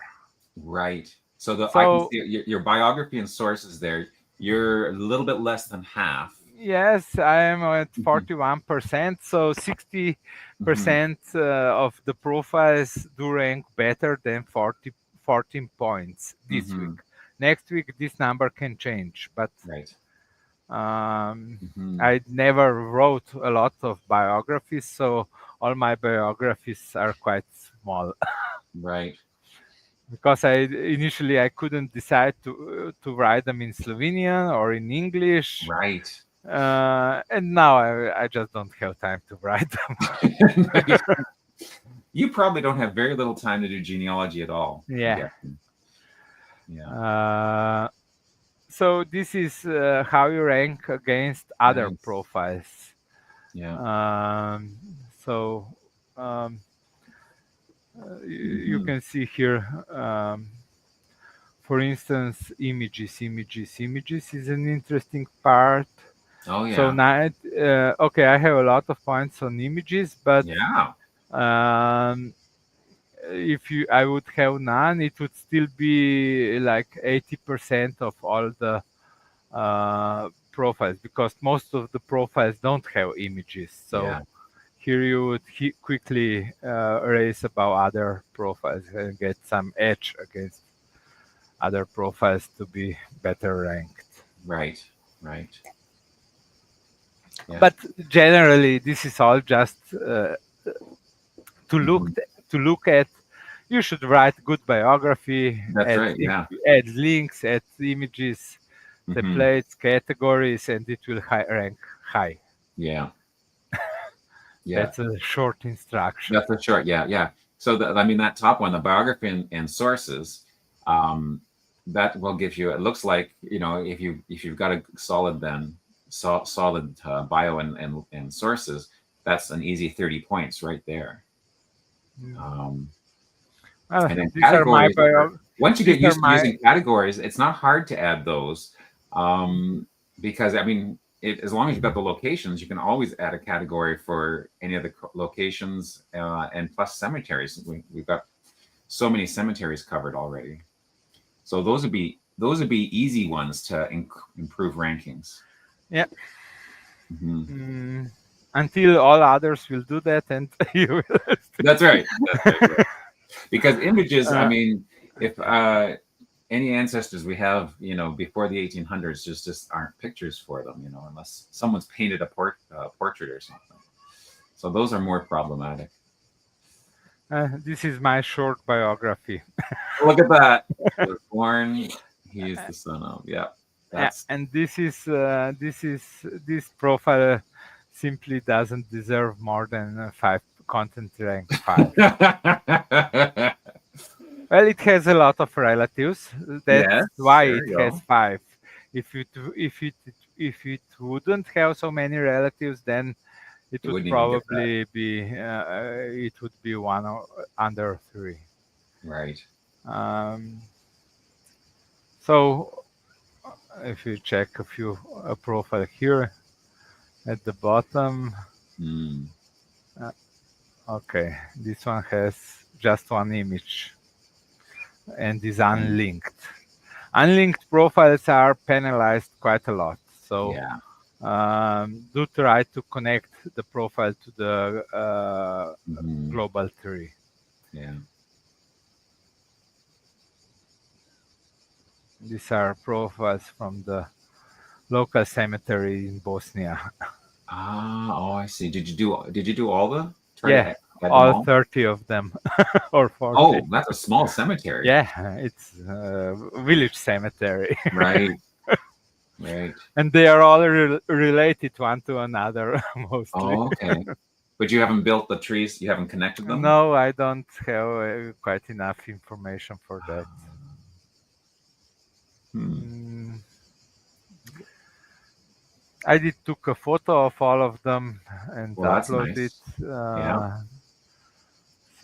[SPEAKER 1] Right. So I can
[SPEAKER 2] So
[SPEAKER 1] see your biography and sources there. You're a little bit less than half.
[SPEAKER 2] yes, I am at
[SPEAKER 1] Mhm,
[SPEAKER 2] 41%. So 60%
[SPEAKER 1] mhm,
[SPEAKER 2] of the profiles do rank better than 14 points this week.
[SPEAKER 1] mhm.
[SPEAKER 2] Next week, this number can change, but
[SPEAKER 1] Right. Mhm.
[SPEAKER 2] I never wrote a lot of biographies, so all my biographies are quite small.
[SPEAKER 1] Right.
[SPEAKER 2] Because initially I couldn't decide to write them in Slovenian or in English,
[SPEAKER 1] Right.
[SPEAKER 2] and now I just don't have time to write them.
[SPEAKER 1] You probably don't have very little time to do genealogy at all. I'm
[SPEAKER 2] Yeah.
[SPEAKER 1] guessing. Yeah.
[SPEAKER 2] So this is how you rank against other
[SPEAKER 1] Nice.
[SPEAKER 2] profiles.
[SPEAKER 1] Yeah.
[SPEAKER 2] So you
[SPEAKER 1] Mhm.
[SPEAKER 2] can see here, for instance, images is an interesting part.
[SPEAKER 1] Oh
[SPEAKER 2] So
[SPEAKER 1] yeah.
[SPEAKER 2] now, okay, I have a lot of points on images, but
[SPEAKER 1] Yeah.
[SPEAKER 2] um, if I would have none, it would still be like 80% of all the profiles, because most of the profiles don't have images. So
[SPEAKER 1] Yeah.
[SPEAKER 2] here you would quickly raise about other profiles and get some edge against other profiles to be better ranked.
[SPEAKER 1] Right. Right. Yeah.
[SPEAKER 2] But generally, this is all just to look
[SPEAKER 1] Mhm.
[SPEAKER 2] to look at. You should write good biography,
[SPEAKER 1] That's right. Yeah.
[SPEAKER 2] add links, add images,
[SPEAKER 1] Mhm.
[SPEAKER 2] templates, categories, and it will rank high.
[SPEAKER 1] Yeah. Yeah.
[SPEAKER 2] That's a short instruction.
[SPEAKER 1] That's for sure. Yeah, yeah. So I mean, that top one, the biography and sources, um, that will give you. It looks like, if you've got a solid solid bio and sources, that's an easy 30 points right there. Um, and then
[SPEAKER 2] These are my
[SPEAKER 1] categories once you
[SPEAKER 2] these
[SPEAKER 1] get
[SPEAKER 2] are
[SPEAKER 1] used to
[SPEAKER 2] my
[SPEAKER 1] using categories, it's not hard to add those, because I mean, as long as you've got the locations, you can always add a category for any of the locations, and plus cemeteries. We've got so many cemeteries covered already, so those would be easy ones to improve rankings.
[SPEAKER 2] yeah.
[SPEAKER 1] Mhm.
[SPEAKER 2] Until all others will do that, and you will.
[SPEAKER 1] That's right. That's right. Yeah. Because images, I
[SPEAKER 2] Uh,
[SPEAKER 1] mean, if any ancestors we have, before the 1800s, just aren't pictures for them, unless someone's painted a portrait or something. So those are more problematic.
[SPEAKER 2] this is my short biography.
[SPEAKER 1] Look at that. He was born. He is the son of. Yeah,
[SPEAKER 2] Yeah,
[SPEAKER 1] that's.
[SPEAKER 2] and this profile simply doesn't deserve more than 5 content rank 5. Well, it has a lot of relatives.
[SPEAKER 1] Yes,
[SPEAKER 2] That's why
[SPEAKER 1] there
[SPEAKER 2] it
[SPEAKER 1] you
[SPEAKER 2] has
[SPEAKER 1] go.
[SPEAKER 2] 5. If it wouldn't have so many relatives, then it
[SPEAKER 1] It
[SPEAKER 2] would
[SPEAKER 1] wouldn't even get that
[SPEAKER 2] probably be it would be one or under 3.
[SPEAKER 1] right.
[SPEAKER 2] Um, so if you check a profile here at the bottom,
[SPEAKER 1] Mm.
[SPEAKER 2] okay, this one has just one image and is
[SPEAKER 1] Mm.
[SPEAKER 2] unlinked. Unlinked profiles are penalized quite a lot. So
[SPEAKER 1] Yeah.
[SPEAKER 2] do try to connect the profile to the
[SPEAKER 1] Hmm.
[SPEAKER 2] global tree.
[SPEAKER 1] Yeah.
[SPEAKER 2] These are profiles from the local cemetery in Bosnia.
[SPEAKER 1] Oh, I see. Did you do all the try to
[SPEAKER 2] Yeah,
[SPEAKER 1] add them
[SPEAKER 2] all
[SPEAKER 1] all?
[SPEAKER 2] 30 of them or 40.
[SPEAKER 1] Oh, that's a small cemetery.
[SPEAKER 2] Yeah, it's a village cemetery.
[SPEAKER 1] Right. Right.
[SPEAKER 2] And they are all related one to another mostly.
[SPEAKER 1] Oh, okay. But you haven't built the trees. You haven't connected them.
[SPEAKER 2] No, I don't have quite enough information for that.
[SPEAKER 1] Hmm.
[SPEAKER 2] Mm, I did took a photo of all of them and
[SPEAKER 1] Well, that's
[SPEAKER 2] upload it.
[SPEAKER 1] nice. Yeah.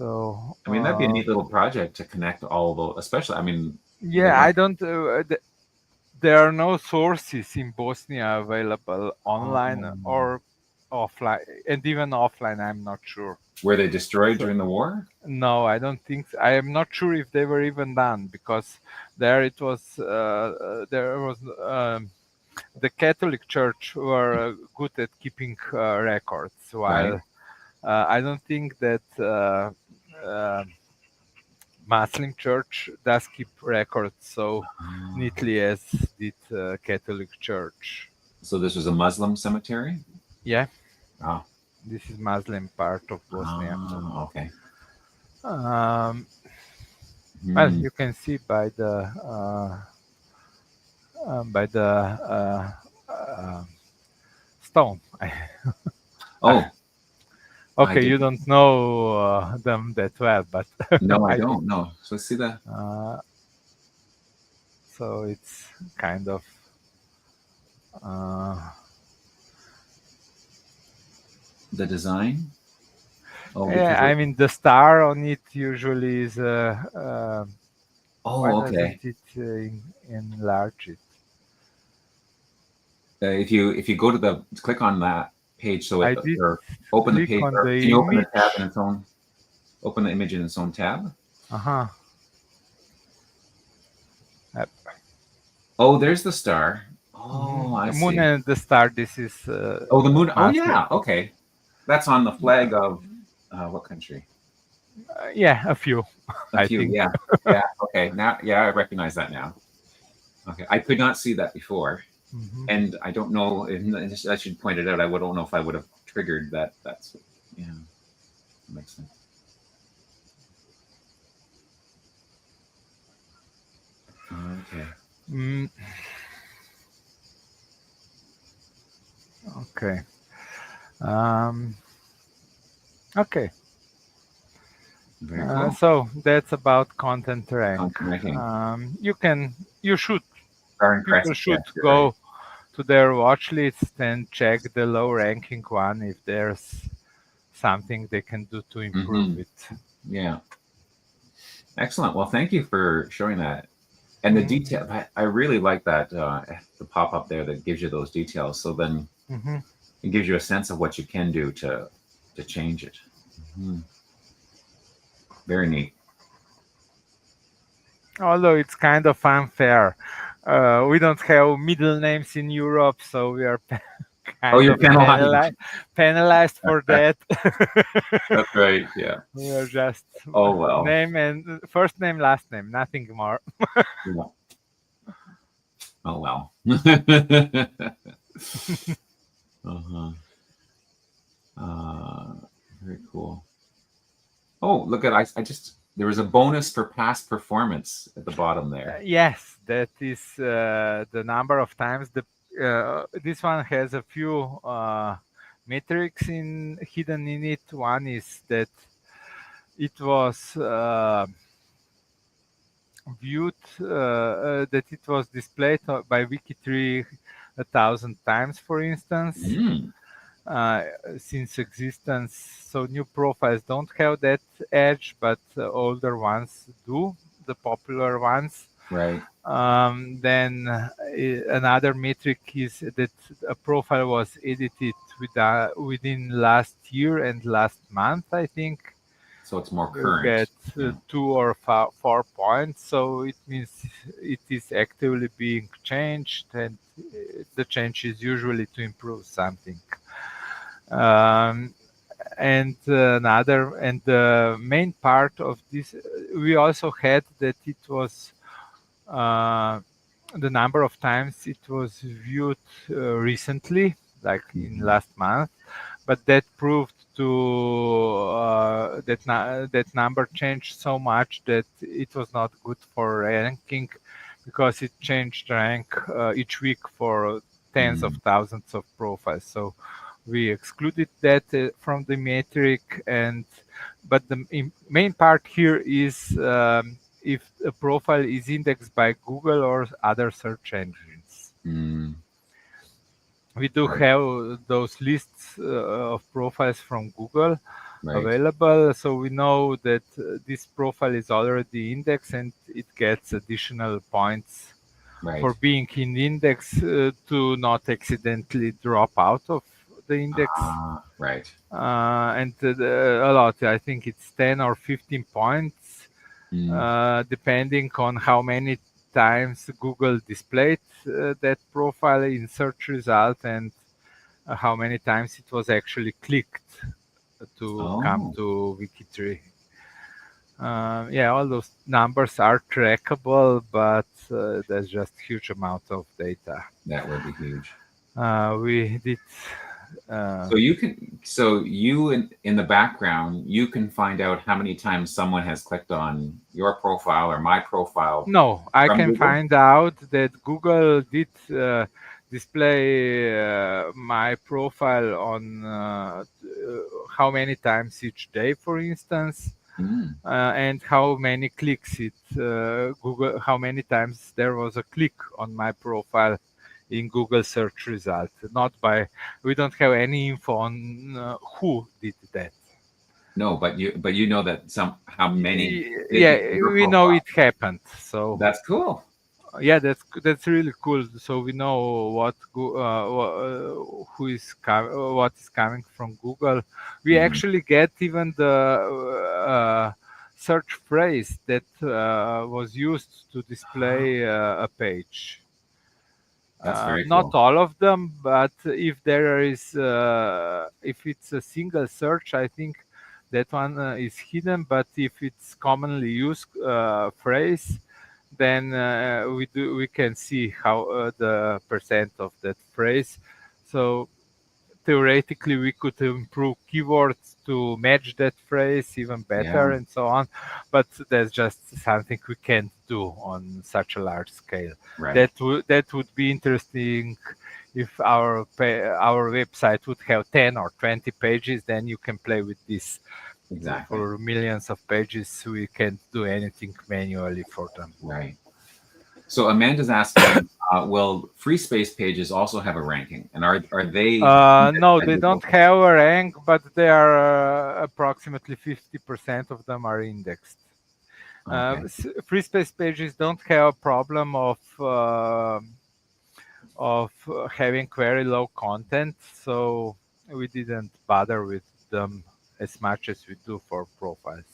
[SPEAKER 2] So
[SPEAKER 1] I mean, that'd be a neat little project to connect all those, especially, I mean,
[SPEAKER 2] yeah, I don't. There are no sources in Bosnia available online
[SPEAKER 1] oh,
[SPEAKER 2] or offline, and even offline, I'm not sure.
[SPEAKER 1] were they destroyed
[SPEAKER 2] So
[SPEAKER 1] during the war?
[SPEAKER 2] no, I don't think so. I am not sure if they were even done, because there it was. There was the Catholic Church were good at keeping records,
[SPEAKER 1] Right.
[SPEAKER 2] while I don't think that Muslim Church does keep records so neatly as did Catholic Church.
[SPEAKER 1] So this was a Muslim cemetery?
[SPEAKER 2] Yeah,
[SPEAKER 1] Oh,
[SPEAKER 2] this is Muslim part of Bosnia.
[SPEAKER 1] okay.
[SPEAKER 2] Well,
[SPEAKER 1] Hmm.
[SPEAKER 2] you can see by the stone.
[SPEAKER 1] Oh, I
[SPEAKER 2] Okay,
[SPEAKER 1] did.
[SPEAKER 2] you don't know them that well, but
[SPEAKER 1] No, I
[SPEAKER 2] I did.
[SPEAKER 1] don't. No. So let's see
[SPEAKER 2] So it's kind of
[SPEAKER 1] the design. Oh, because
[SPEAKER 2] yeah. I mean, the star on it usually is why
[SPEAKER 1] oh, okay.
[SPEAKER 2] doesn't it enlarge it?
[SPEAKER 1] If you go to the click on that page, so it
[SPEAKER 2] I did
[SPEAKER 1] or open the
[SPEAKER 2] click
[SPEAKER 1] page,
[SPEAKER 2] on
[SPEAKER 1] or can
[SPEAKER 2] the
[SPEAKER 1] you open the tab
[SPEAKER 2] image.
[SPEAKER 1] in its own? Open the image in its own tab.
[SPEAKER 2] Uh-huh.
[SPEAKER 1] Oh, there's the star. Oh, I
[SPEAKER 2] Moon
[SPEAKER 1] see.
[SPEAKER 2] and the star. This is
[SPEAKER 1] Oh, the moon. Oh,
[SPEAKER 2] Muslim.
[SPEAKER 1] yeah. Okay, that's on the flag of what country?
[SPEAKER 2] Yeah, a few,
[SPEAKER 1] A
[SPEAKER 2] I
[SPEAKER 1] few.
[SPEAKER 2] think.
[SPEAKER 1] Yeah. Yeah. Okay. Now, yeah, I recognize that now. Okay, I could not see that before,
[SPEAKER 2] Mhm.
[SPEAKER 1] and I don't know. I should point it out. I don't know if I would have triggered that. That's yeah, that makes sense. Okay.
[SPEAKER 2] Mm, okay. Um, okay.
[SPEAKER 1] Very cool.
[SPEAKER 2] So that's about content rank.
[SPEAKER 1] Content ranking.
[SPEAKER 2] You should,
[SPEAKER 1] Very
[SPEAKER 2] people
[SPEAKER 1] impressive. Yes,
[SPEAKER 2] should
[SPEAKER 1] you're right.
[SPEAKER 2] go to their watch list and check the low ranking one if there's something they can do to improve it.
[SPEAKER 1] Yeah. Excellent. Well, thank you for showing that. And the
[SPEAKER 2] Mhm.
[SPEAKER 1] detail, I really like that the pop up there that gives you those details. So then
[SPEAKER 2] Mhm.
[SPEAKER 1] it gives you a sense of what you can do to change it. Very neat.
[SPEAKER 2] Although it's kind of unfair. We don't have middle names in Europe, so we are
[SPEAKER 1] Oh,
[SPEAKER 2] kind
[SPEAKER 1] you're
[SPEAKER 2] of
[SPEAKER 1] penalized.
[SPEAKER 2] penalized for that.
[SPEAKER 1] That's right. Yeah.
[SPEAKER 2] We are just
[SPEAKER 1] Oh well.
[SPEAKER 2] name and first name, last name, nothing more.
[SPEAKER 1] Yeah. Oh well. uh-huh. Uh, very cool. Oh, look at I just there was a bonus for past performance at the bottom there.
[SPEAKER 2] Yes, that is the number of times this one has a few metrics hidden in it. One is that it was viewed that it was displayed by WikiTree 1,000 times, for instance,
[SPEAKER 1] Mm,
[SPEAKER 2] uh, since existence. So new profiles don't have that edge, but older ones do, the popular ones.
[SPEAKER 1] right.
[SPEAKER 2] Then another metric is that a profile was edited within last year and last month, I think.
[SPEAKER 1] So it's more
[SPEAKER 2] You
[SPEAKER 1] current.
[SPEAKER 2] get
[SPEAKER 1] Yeah.
[SPEAKER 2] 2 or 4 points, so it means it is actively being changed, and the change is usually to improve something. Um, and the main part of this, we also had that it was uh, the number of times it was viewed recently, like in last month, but that proved that number changed so much that it was not good for ranking, because it changed rank each week for tens of
[SPEAKER 1] Mm,
[SPEAKER 2] thousands of profiles. So we excluded that from the metric, but the main part here is if a profile is indexed by Google or other search engines.
[SPEAKER 1] mm,
[SPEAKER 2] We do
[SPEAKER 1] right.
[SPEAKER 2] have those lists of profiles from Google, available. So we know that this profile is already indexed and it gets additional points for being in the index to not accidentally drop out of the index.
[SPEAKER 1] Right.
[SPEAKER 2] And a lot, I think it's 10 or 15 points, depending on how many times Google displayed that profile in search result and how many times it was actually clicked to come to WikiTree. All those numbers are trackable, but there's just huge amount of data.
[SPEAKER 1] That would be huge.
[SPEAKER 2] We did.
[SPEAKER 1] So you in the background, you can find out how many times someone has clicked on your profile or my profile.
[SPEAKER 2] No, I can
[SPEAKER 1] Google?
[SPEAKER 2] find out that Google did display my profile on how many times each day, for instance, and how many clicks it Google, how many times there was a click on my profile in Google search result. Not by, we don't have any info on who did that.
[SPEAKER 1] No, but you know that how many.
[SPEAKER 2] We know it happened. So
[SPEAKER 1] that's cool.
[SPEAKER 2] Yeah, that's really cool. So we know what who is what is coming from Google. We actually get even the search phrase that was used to display a page.
[SPEAKER 1] That's very cool.
[SPEAKER 2] Not all of them, but if there is, if it's a single search, I think that one is hidden. But if it's commonly used phrase, then we can see how the percent of that phrase. So theoretically, we could improve keywords to match that phrase even better, and so on. But that's just something we can't do on such a large scale.
[SPEAKER 1] Right.
[SPEAKER 2] That would be interesting if our website would have 10 or 20 pages. Then you can play with this.
[SPEAKER 1] Exactly.
[SPEAKER 2] For millions of pages, we can't do anything manually for them.
[SPEAKER 1] Right. So Amanda's asking, will free space pages also have a ranking? And are they?
[SPEAKER 2] No, they don't have a rank, but they are approximately 50% of them are indexed. Okay. Free space pages don't have a problem of having very low content, so we didn't bother with them as much as we do for profiles.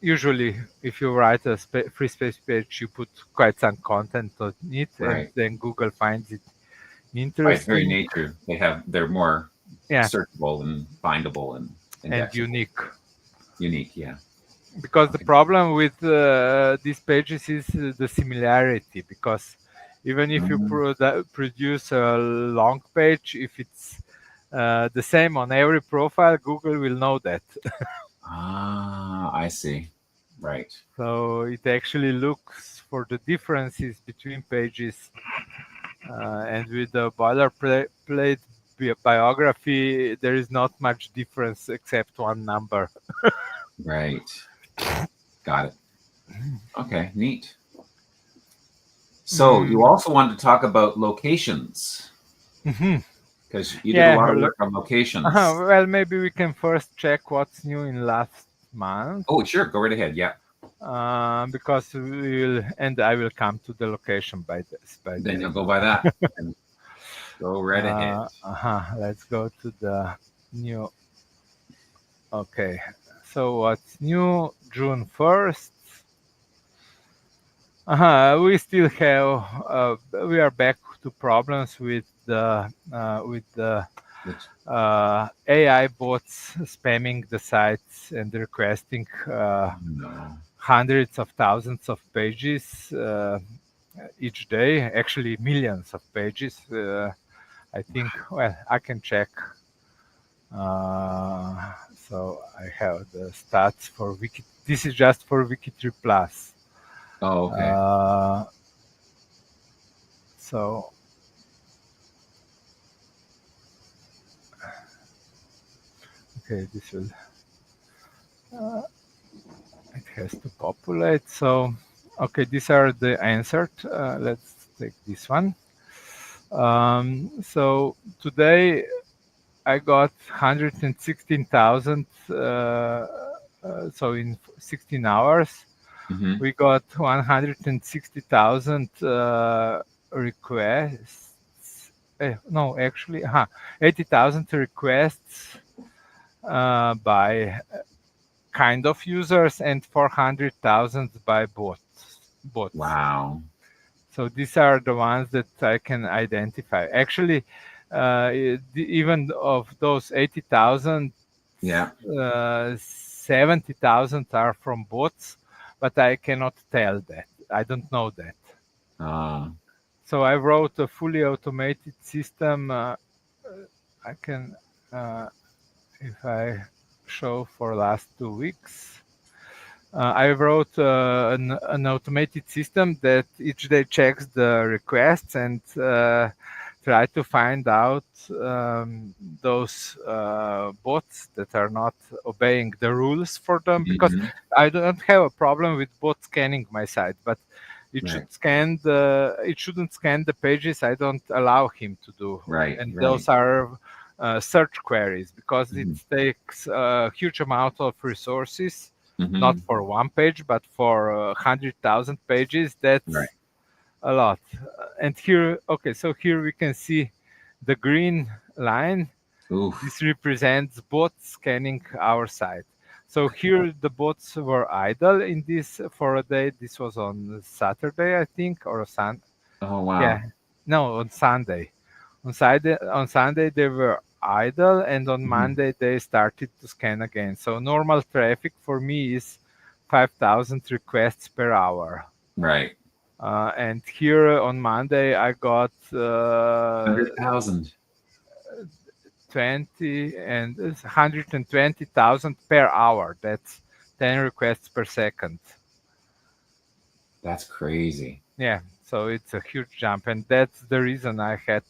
[SPEAKER 2] Usually, if you write a free space page, you put quite some content on it, and then Google finds it interesting.
[SPEAKER 1] By very nature, they're more searchable and findable and
[SPEAKER 2] unique.
[SPEAKER 1] Unique, yeah.
[SPEAKER 2] Because the problem with these pages is the similarity. Because even if you produce a long page, if it's the same on every profile, Google will know that.
[SPEAKER 1] I see. Right.
[SPEAKER 2] So it actually looks for the differences between pages, and with the boilerplate biography, there is not much difference except one number.
[SPEAKER 1] Right. Got it. Okay, neat. So you also wanted to talk about locations. Because you did a lot of work on locations.
[SPEAKER 2] Well, maybe we can first check what's new in last month.
[SPEAKER 1] Oh, sure. Go right ahead. Yeah.
[SPEAKER 2] Because we will, and I will come to the location by this.
[SPEAKER 1] Then you'll go by that. And go right ahead.
[SPEAKER 2] Let's go to the new. Okay. So what's new? June 1st. We still have. We are back to problems with the AI bots spamming the sites and requesting hundreds of thousands of pages each day. Actually, millions of pages. I think. Well, I can check. So I have the stats for Wiki. This is just for WikiTree Plus.
[SPEAKER 1] Oh, okay.
[SPEAKER 2] So. Okay, this will. It has to populate. So, okay, these are the answered. Let's take this one. So today I got 116,000. So in 16 hours, we got 160,000 requests. No, actually, 80,000 requests by kind of users and 400,000 by bots.
[SPEAKER 1] Wow.
[SPEAKER 2] So these are the ones that I can identify. Actually, even of those 80,000,
[SPEAKER 1] Yeah.
[SPEAKER 2] 70,000 are from bots, but I cannot tell that. I don't know that. So I wrote a fully automated system. I can, if I show for last 2 weeks, I wrote an automated system that each day checks the requests and try to find out those bots that are not obeying the rules for them, because I don't have a problem with bot scanning my site, but it should scan it shouldn't scan the pages I don't allow him to do. And those are search queries, because it takes a huge amount of resources, not for one page, but for 100,000 pages. That's a lot. And here, okay, so here we can see the green line. This represents bots scanning our site. So here the bots were idle in this for a day. This was on Saturday, I think, or Sunday.
[SPEAKER 1] Oh wow!
[SPEAKER 2] Yeah, no, on Sunday. On Sunday they were idle, and on Monday they started to scan again. So normal traffic for me is 5,000 requests per hour.
[SPEAKER 1] Right.
[SPEAKER 2] And here on Monday I got
[SPEAKER 1] 100,000.
[SPEAKER 2] 120,000 per hour. That's 10 requests per second.
[SPEAKER 1] That's crazy.
[SPEAKER 2] Yeah, so it's a huge jump, and that's the reason I had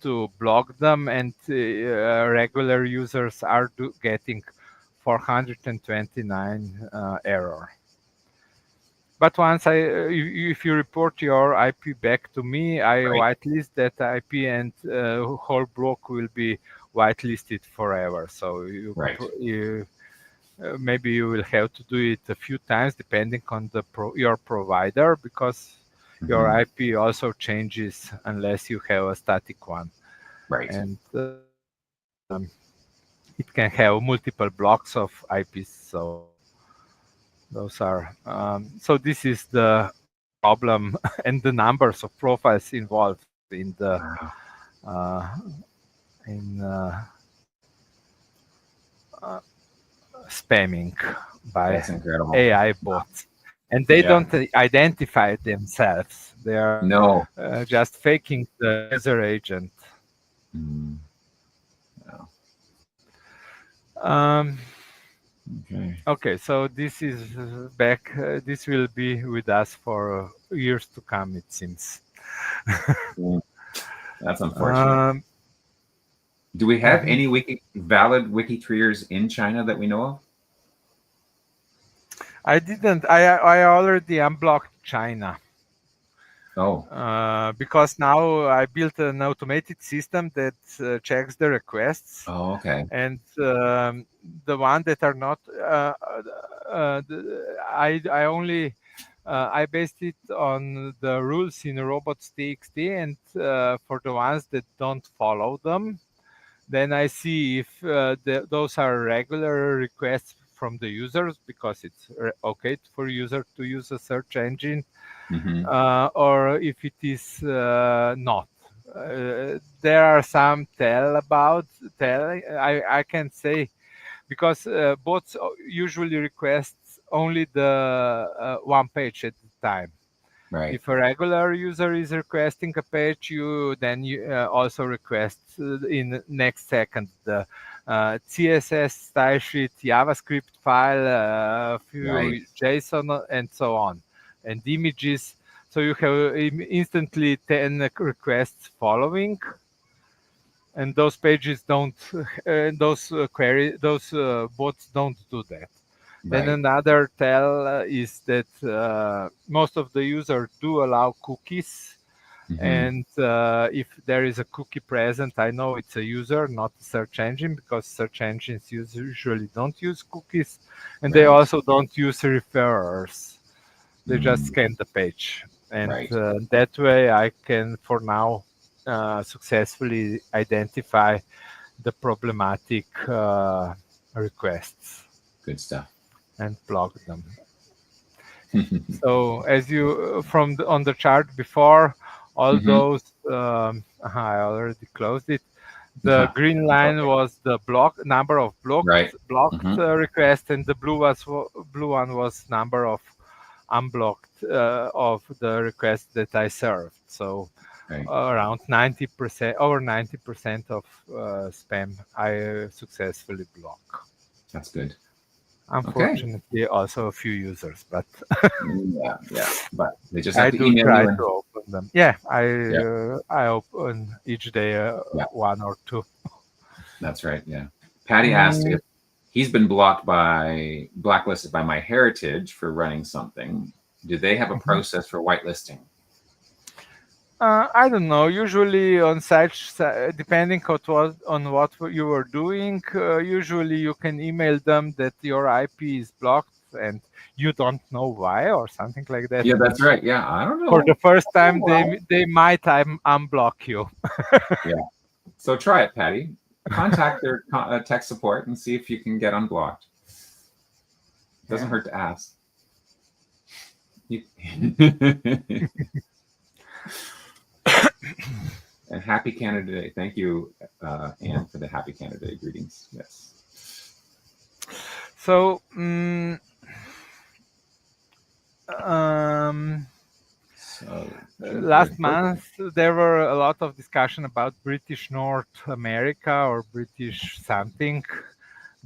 [SPEAKER 2] to block them. And regular users are getting 429 error. But once if you report your IP back to me, I whitelist that IP, and whole block will be whitelisted forever. So maybe you will have to do it a few times depending on your provider, because your IP also changes unless you have a static one. And it can have multiple blocks of IPs. So those are so this is the problem and the numbers of profiles involved in the spamming by AI bots. And they don't identify themselves. They are just faking the user agent. Okay, so this is back. This will be with us for years to come, it seems.
[SPEAKER 1] That's unfortunate. Do we have any valid WikiTreeers in China that we know of?
[SPEAKER 2] I didn't. I already unblocked China.
[SPEAKER 1] Oh.
[SPEAKER 2] Because now I built an automated system that checks the requests.
[SPEAKER 1] Oh, okay.
[SPEAKER 2] And the one that are not, I only I based it on the rules in robots.txt, and for the ones that don't follow them, then I see if those are regular requests from the users, because it's okay for user to use a search engine, or if it is not. There are some I can say, because bots usually request only the one page at a time. If a regular user is requesting a page, you also request in the next second the CSS style sheet, JavaScript file, few JSON, and so on, and images. So you have instantly 10 requests following, and those pages don't, those bots don't do that. Then another tell is that most of the users do allow cookies, And if there is a cookie present, I know it's a user, not a search engine, because search engines usually don't use cookies, and they also don't use referrers. They just scan the page. And that way I can, for now, successfully identify the problematic requests.
[SPEAKER 1] Good stuff.
[SPEAKER 2] And block them. So as you on the chart before, all those I already closed it. The green line was the number of blocked requests, and the blue one was number of unblocked of the requests that I served. So around 90%, over 90% of spam I successfully block.
[SPEAKER 1] That's good.
[SPEAKER 2] Unfortunately, also a few users, but
[SPEAKER 1] but they just have to email
[SPEAKER 2] try
[SPEAKER 1] you
[SPEAKER 2] to open them. I open each day one or two.
[SPEAKER 1] That's right. Yeah. Patty asked if he's been blacklisted by MyHeritage for running something. Do they have a process for whitelisting?
[SPEAKER 2] I don't know. Usually on sites, depending on what you were doing, usually you can email them that your IP is blocked and you don't know why or something like that.
[SPEAKER 1] Yeah, that's right. Yeah, I don't know.
[SPEAKER 2] For the first time, they might unblock you.
[SPEAKER 1] So try it, Patty. Contact their tech support and see if you can get unblocked. Doesn't hurt to ask. And happy Canada Day. Thank you, Anne, for the happy Canada Day greetings. Yes.
[SPEAKER 2] So, last month there were a lot of discussion about British North America or British something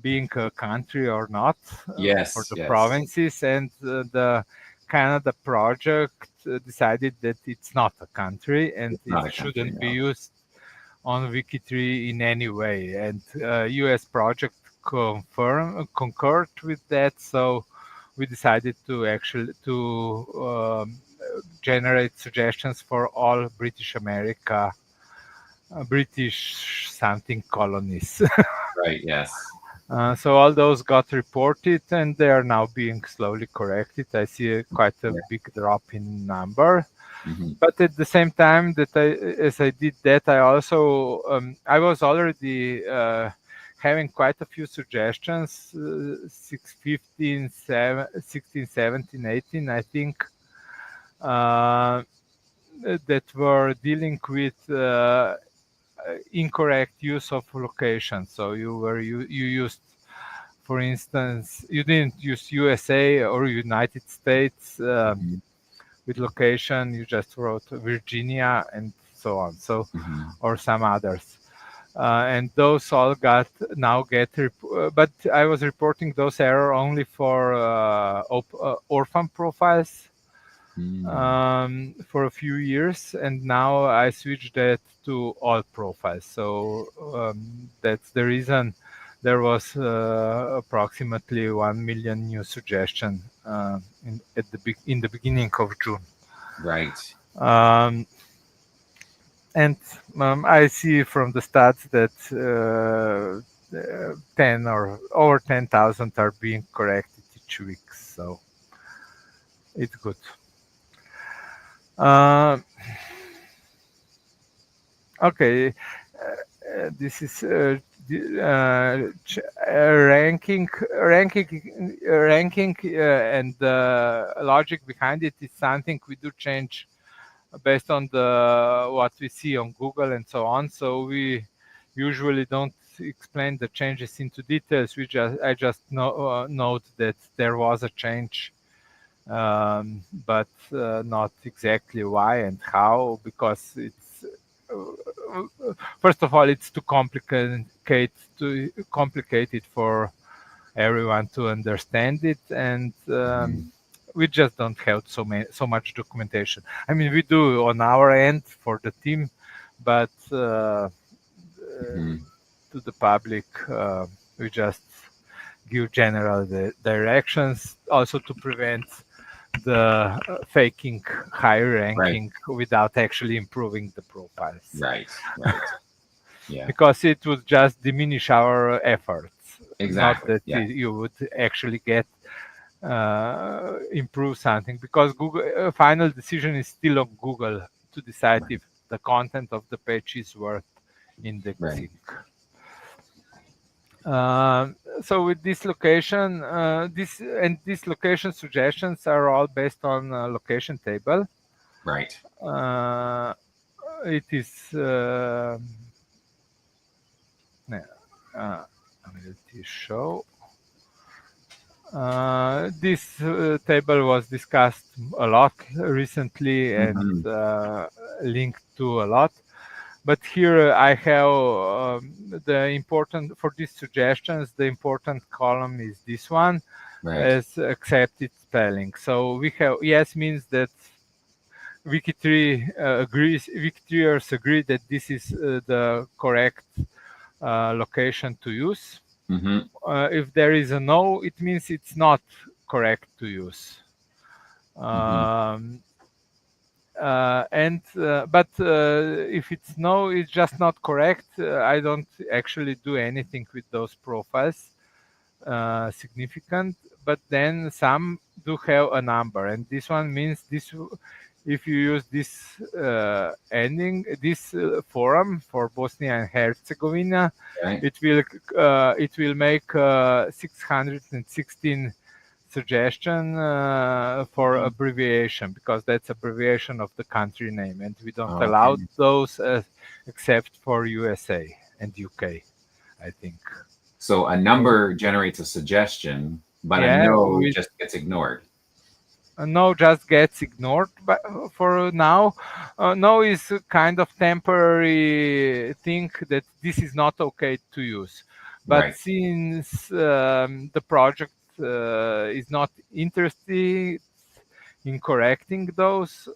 [SPEAKER 2] being a country or not for the provinces, and the Canada project decided that it's not a country and it shouldn't be used on WikiTree in any way. And US project concurred with that, so we decided to actually generate suggestions for all British America, British something colonies.
[SPEAKER 1] Right. Yes.
[SPEAKER 2] So all those got reported and they are now being slowly corrected. I see quite a big drop in number. But at the same time that as I did that, I also, I was already having quite a few suggestions, 16, 17, 18, I think, that were dealing with incorrect use of location. So you used, for instance, you didn't use USA or United States with location. You just wrote Virginia and so on. So or some others, and those all but I was reporting those error only for orphan profiles for a few years, and now I switched that to all profiles. So that's the reason there was approximately 1 million new suggestions in the beginning of June.
[SPEAKER 1] Right.
[SPEAKER 2] And I see from the stats that 10 or over 10,000 are being corrected each week. So it's good. Okay, this is ranking, and the logic behind it is something we do change based on what we see on Google and so on. So we usually don't explain the changes into details. I just note that there was a change, but not exactly why and how, because it's first of all, it's too complicated for everyone to understand it, and we just don't have so much documentation. I mean, we do on our end for the team, but to the public, we just give general directions, also to prevent the faking high ranking without actually improving the profiles.
[SPEAKER 1] Right. Yeah.
[SPEAKER 2] Because it would just diminish our efforts.
[SPEAKER 1] Exactly.
[SPEAKER 2] Not that you would actually get improve something, because Google final decision is still on Google to decide if the content of the page is worth indexing. So with this location, these location suggestions are all based on location table.
[SPEAKER 1] Right.
[SPEAKER 2] It is show. This table was discussed a lot recently and linked to a lot. But here I have the important, for these suggestions, the important column is this one, as accepted spelling. So we have yes means that WikiTreeers agree that this is the correct location to use. If there is a no, it means it's not correct to use. But if it's no, it's just not correct. I don't actually do anything with those profiles significant, but then some do have a number, and this one means this. If you use this ending, this forum for Bosnia and Herzegovina, it will make 616 suggestion for abbreviation, because that's abbreviation of the country name, and we don't allow those except for USA and UK, I think.
[SPEAKER 1] So a number generates a suggestion, but a no just gets ignored.
[SPEAKER 2] A no just gets ignored, but for now, no is a kind of temporary thing that this is not okay to use. But since the project is not interested in correcting those,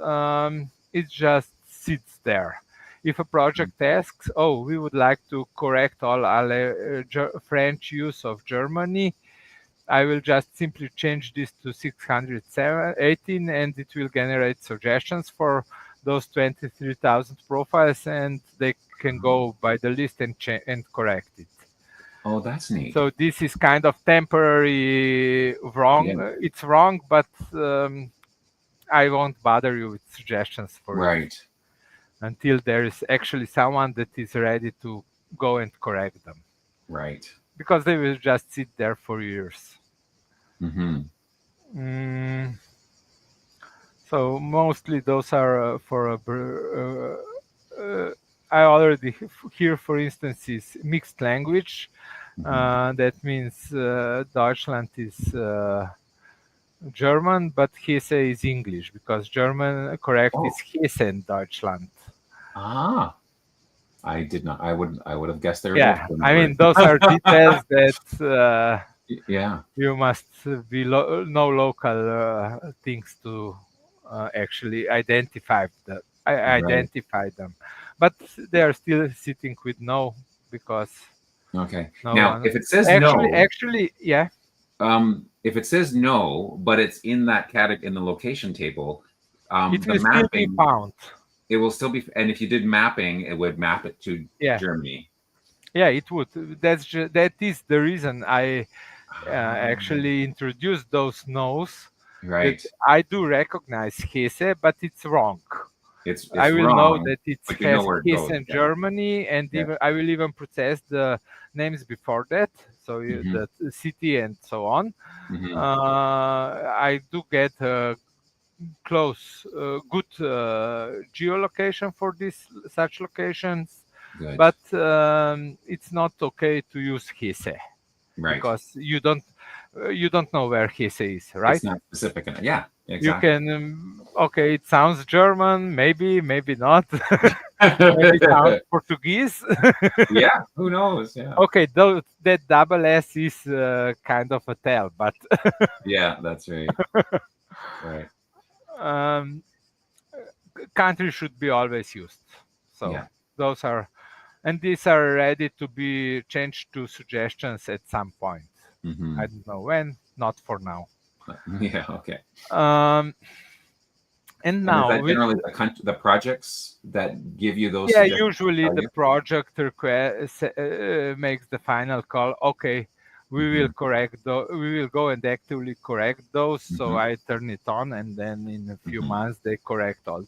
[SPEAKER 2] it just sits there. If a project asks, oh, we would like to correct all French use of Germany, I will just simply change this to 618, and it will generate suggestions for those 23,000 profiles, and they can go by the list and correct it.
[SPEAKER 1] Oh, that's neat.
[SPEAKER 2] So this is kind of temporary wrong. It's wrong, but I won't bother you with suggestions for it until there is actually someone that is ready to go and correct them.
[SPEAKER 1] Right.
[SPEAKER 2] Because they will just sit there for years. So mostly those are for I already here, for instance, is mixed language. That means Deutschland is German, but Hesse is English, because German correct is Hessen Deutschland.
[SPEAKER 1] I did not. I would have guessed there.
[SPEAKER 2] I mean, those are details that you must be know local things to actually identify them. But they are still sitting with no, because
[SPEAKER 1] now if it says if it says no, but it's in that category in the location table,
[SPEAKER 2] it will still be found.
[SPEAKER 1] It will still be, and if you did mapping, it would map it to Germany.
[SPEAKER 2] Yeah, it would. That is the reason I actually introduced those no's.
[SPEAKER 1] Right.
[SPEAKER 2] I do recognize Hesse, but it's wrong.
[SPEAKER 1] It's
[SPEAKER 2] I will
[SPEAKER 1] wrong,
[SPEAKER 2] know that it's
[SPEAKER 1] Hesse
[SPEAKER 2] and Germany, and even I will even process the names before that, so the city and so on. I do get close, good geolocation for such locations, but it's not okay to use Hesse, because you don't know where Hesse is, right?
[SPEAKER 1] It's not specific enough. Yeah, exactly.
[SPEAKER 2] You can it sounds German, maybe not. Maybe it sounds Portuguese.
[SPEAKER 1] Yeah, who knows? Yeah.
[SPEAKER 2] Okay, though that double S is kind of a tell, but
[SPEAKER 1] yeah, that's right.
[SPEAKER 2] Country should be always used. So those are, and these are ready to be changed to suggestions at some point. I don't know when, not for now.
[SPEAKER 1] Yeah. Okay.
[SPEAKER 2] And
[SPEAKER 1] And is
[SPEAKER 2] now
[SPEAKER 1] that
[SPEAKER 2] with
[SPEAKER 1] generally the projects that give you those
[SPEAKER 2] yeah,
[SPEAKER 1] suggestions?
[SPEAKER 2] usually
[SPEAKER 1] Tell
[SPEAKER 2] the
[SPEAKER 1] you?
[SPEAKER 2] project request makes the final call. Okay, we will
[SPEAKER 1] Mhm,
[SPEAKER 2] correct we will go and actively correct those. So
[SPEAKER 1] mhm,
[SPEAKER 2] I turn it on, and then in a few
[SPEAKER 1] mhm.
[SPEAKER 2] months they correct all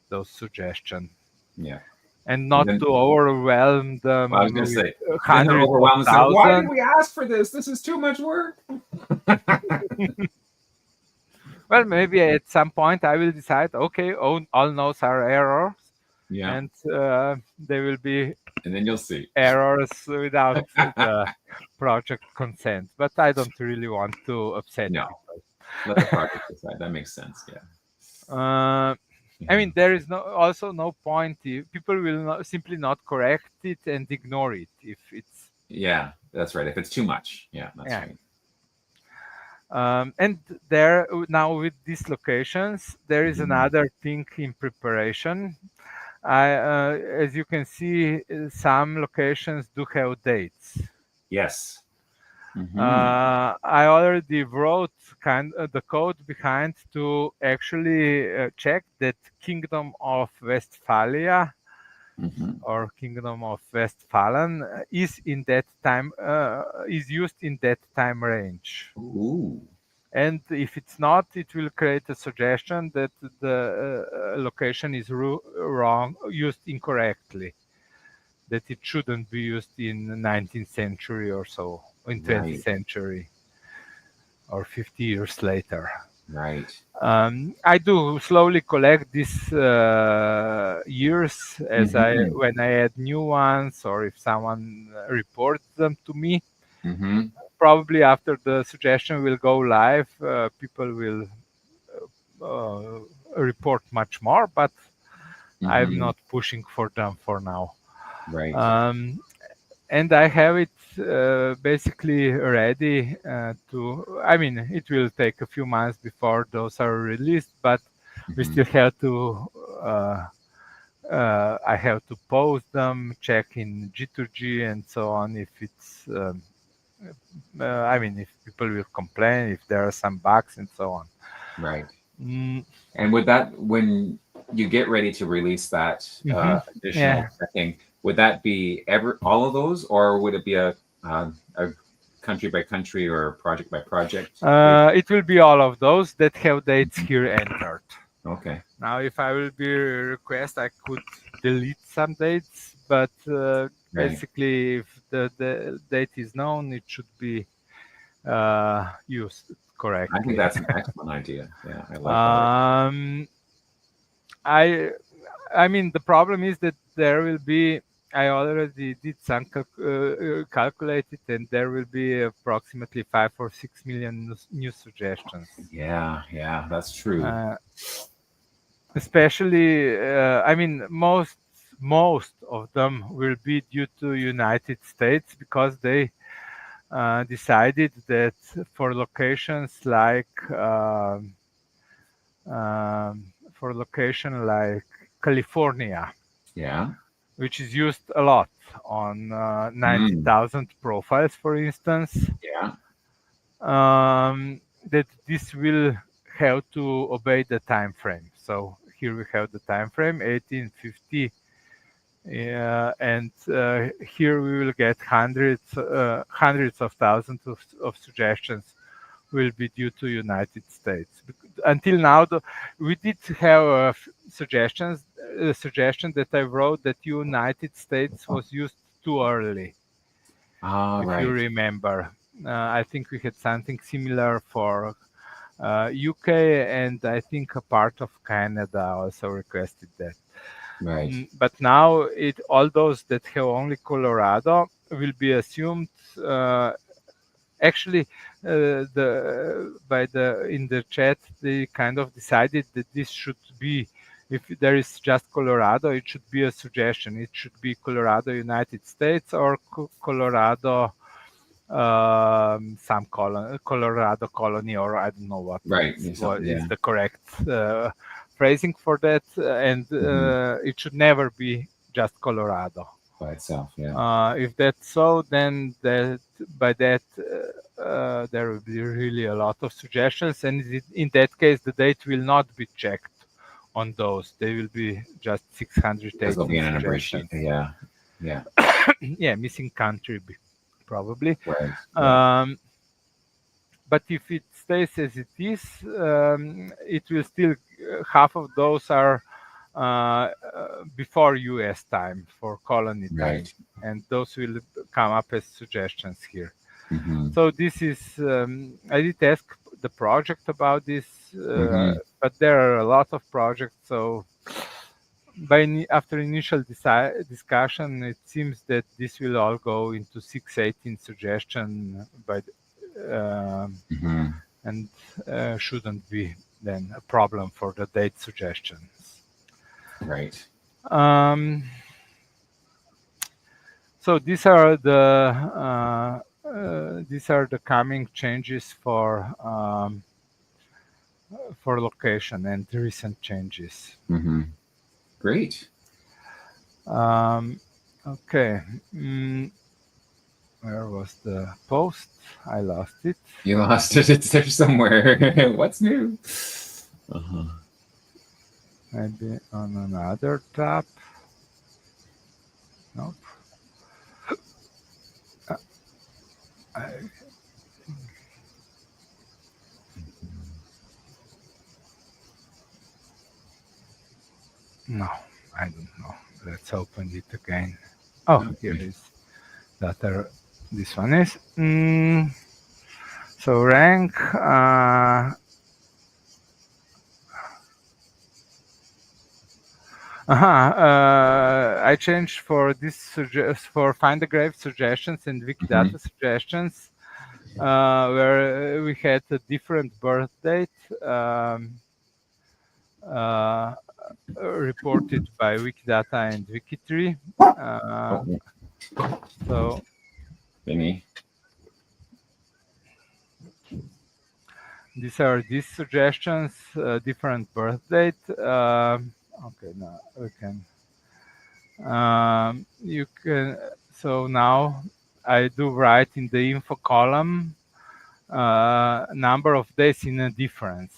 [SPEAKER 2] those suggestions,
[SPEAKER 1] Yeah.
[SPEAKER 2] and
[SPEAKER 1] And
[SPEAKER 2] not
[SPEAKER 1] then
[SPEAKER 2] to overwhelm
[SPEAKER 1] well, I was
[SPEAKER 2] them
[SPEAKER 1] going to
[SPEAKER 2] with
[SPEAKER 1] say, then they're
[SPEAKER 2] hundreds of
[SPEAKER 1] overwhelmed and say, "Why did
[SPEAKER 2] thousands.
[SPEAKER 1] we ask for this? This is too much work."
[SPEAKER 2] Well, maybe at some point I will decide, okay, all those are errors,
[SPEAKER 1] Yeah.
[SPEAKER 2] and they will be
[SPEAKER 1] And then you'll see.
[SPEAKER 2] errors without the project consent. But I don't really want to upset
[SPEAKER 1] No,
[SPEAKER 2] people.
[SPEAKER 1] let the project decide. That makes sense. Yeah.
[SPEAKER 2] I mean,
[SPEAKER 1] Mhm.
[SPEAKER 2] there is also no point. People will simply not correct it and ignore it if it's
[SPEAKER 1] Yeah, that's right. If it's too much. Yeah, that's
[SPEAKER 2] yeah.
[SPEAKER 1] right.
[SPEAKER 2] And there now with these locations, there is
[SPEAKER 1] Mhm.
[SPEAKER 2] another thing in preparation. As you can see, some locations do have dates.
[SPEAKER 1] Yes. Hmm.
[SPEAKER 2] I already wrote the code behind to actually check that Kingdom of Westphalia
[SPEAKER 1] Hmm.
[SPEAKER 2] or Kingdom of Westphalen is in that time is used in that time range.
[SPEAKER 1] Ooh.
[SPEAKER 2] And if it's not, it will create a suggestion that the location is wrong, used incorrectly, that it shouldn't be used in the 19th century or so, in 20th
[SPEAKER 1] Right.
[SPEAKER 2] century or 50 years later.
[SPEAKER 1] Right.
[SPEAKER 2] I do slowly collect these years as
[SPEAKER 1] Hmm.
[SPEAKER 2] when I add new ones or if someone reports them to me.
[SPEAKER 1] Hmm.
[SPEAKER 2] Probably after the suggestion will go live, people will uh, report much more, but I'm
[SPEAKER 1] Hmm.
[SPEAKER 2] not pushing for them for now.
[SPEAKER 1] Right.
[SPEAKER 2] Um, and I have it basically ready I mean, it will take a few months before those are released, but we
[SPEAKER 1] Hmm.
[SPEAKER 2] still have to, I have to post them, check in G2G and so on if it's, I mean, if people will complain, if there are some bugs and so on.
[SPEAKER 1] Right.
[SPEAKER 2] Mm,
[SPEAKER 1] And would that, when you get ready to release that
[SPEAKER 2] mhm.
[SPEAKER 1] additional
[SPEAKER 2] Yeah.
[SPEAKER 1] checking, would that be all of those, or would it be a country by country or project by project basis?
[SPEAKER 2] It will be all of those that have dates
[SPEAKER 1] Mhm.
[SPEAKER 2] here entered.
[SPEAKER 1] Okay.
[SPEAKER 2] Now, if I will be request, I could delete some dates, but
[SPEAKER 1] Right.
[SPEAKER 2] basically, if the date is known, it should be used
[SPEAKER 1] I think
[SPEAKER 2] correctly.
[SPEAKER 1] that's an excellent idea. Yeah, I like that idea.
[SPEAKER 2] um, I, I mean, the problem is that there will be. I already did some calculated, and there will be approximately 5 or 6 million new suggestions.
[SPEAKER 1] Yeah, yeah, that's true.
[SPEAKER 2] Uh, Especially, I mean, most of them will be due to United States because they decided that for locations like for location like California,
[SPEAKER 1] Yeah.
[SPEAKER 2] which is used a lot on
[SPEAKER 1] Mm,
[SPEAKER 2] 90,000 profiles, for instance,
[SPEAKER 1] yeah.
[SPEAKER 2] that this will have to obey the time frame. So here we have the time frame 1850. And here we will get hundreds of thousands of suggestions will be due to United States. Until now, we did have a suggestion that I wrote that United States was used too early,
[SPEAKER 1] All
[SPEAKER 2] if you
[SPEAKER 1] right.
[SPEAKER 2] remember. I think we had something similar for UK, and I think a part of Canada also requested that.
[SPEAKER 1] Right.
[SPEAKER 2] But now all those that have only Colorado will be assumed. Actually, the by the in the chat they kind of decided that this should be, if there is just Colorado, it should be a suggestion. It should be Colorado, United States, or Colorado, some Colorado colony, or I don't know
[SPEAKER 1] Right. Yeah,
[SPEAKER 2] what
[SPEAKER 1] something.
[SPEAKER 2] is
[SPEAKER 1] Yeah.
[SPEAKER 2] the correct phrasing for that, and
[SPEAKER 1] Hmm.
[SPEAKER 2] it should never be just Colorado.
[SPEAKER 1] by itself. Yeah.
[SPEAKER 2] If that's so, then by that there will be really a lot of suggestions, and in that case, the date will not be checked on those. They will be just
[SPEAKER 1] Because they'll
[SPEAKER 2] 618
[SPEAKER 1] be in an
[SPEAKER 2] suggestions.
[SPEAKER 1] abbreviation. Yeah. Yeah.
[SPEAKER 2] Yeah, missing country probably.
[SPEAKER 1] Right. Yeah.
[SPEAKER 2] But if it stays as it is, it will still half of those are before US time for colony time,
[SPEAKER 1] Right.
[SPEAKER 2] and those will come up as suggestions here.
[SPEAKER 1] Mm-hmm.
[SPEAKER 2] So this is I did ask the project about this,
[SPEAKER 1] Mm-hmm.
[SPEAKER 2] but there are a lot of projects. So after initial discussion, it seems that this will all go into 618 suggestion by
[SPEAKER 1] Mm-hmm.
[SPEAKER 2] and shouldn't be then a problem for the date suggestions.
[SPEAKER 1] Right.
[SPEAKER 2] So these are the coming changes for location and recent changes.
[SPEAKER 1] Mm-hmm. Great.
[SPEAKER 2] Okay. Where was the post? I lost it.
[SPEAKER 1] You lost it. It's there somewhere. What's new? Uh-huh.
[SPEAKER 2] Maybe on another tab. Nope. No, I don't know. Let's open it again. Oh, here it is. This one is. So rank. I changed for this for find the grave suggestions and Wikidata suggestions, where we had a different birth date reported by Wikidata and WikiTree. So
[SPEAKER 1] Vinny.
[SPEAKER 2] these are these suggestions, different birth date. Okay, now we can. You can. So now I do write in the info column number of days in a difference.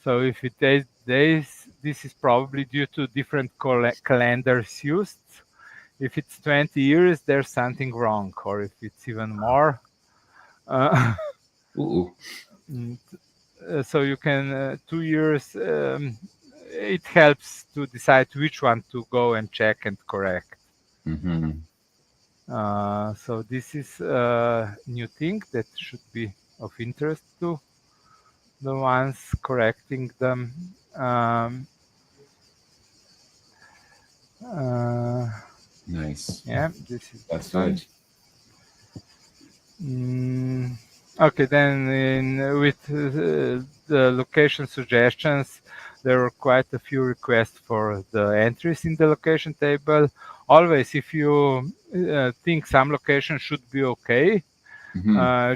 [SPEAKER 2] So if it is days, this is probably due to different calendars used. If it's 20 years, there's something wrong, or if it's even more. So you can 2 years. It helps to decide which one to go and check and correct. So this is a new thing that should be of interest to the ones correcting them.
[SPEAKER 1] Nice.
[SPEAKER 2] Yeah,
[SPEAKER 1] That's good.
[SPEAKER 2] Okay, then with the location suggestions, there were quite a few requests for the entries in the location table. Always, if you think some location should be okay,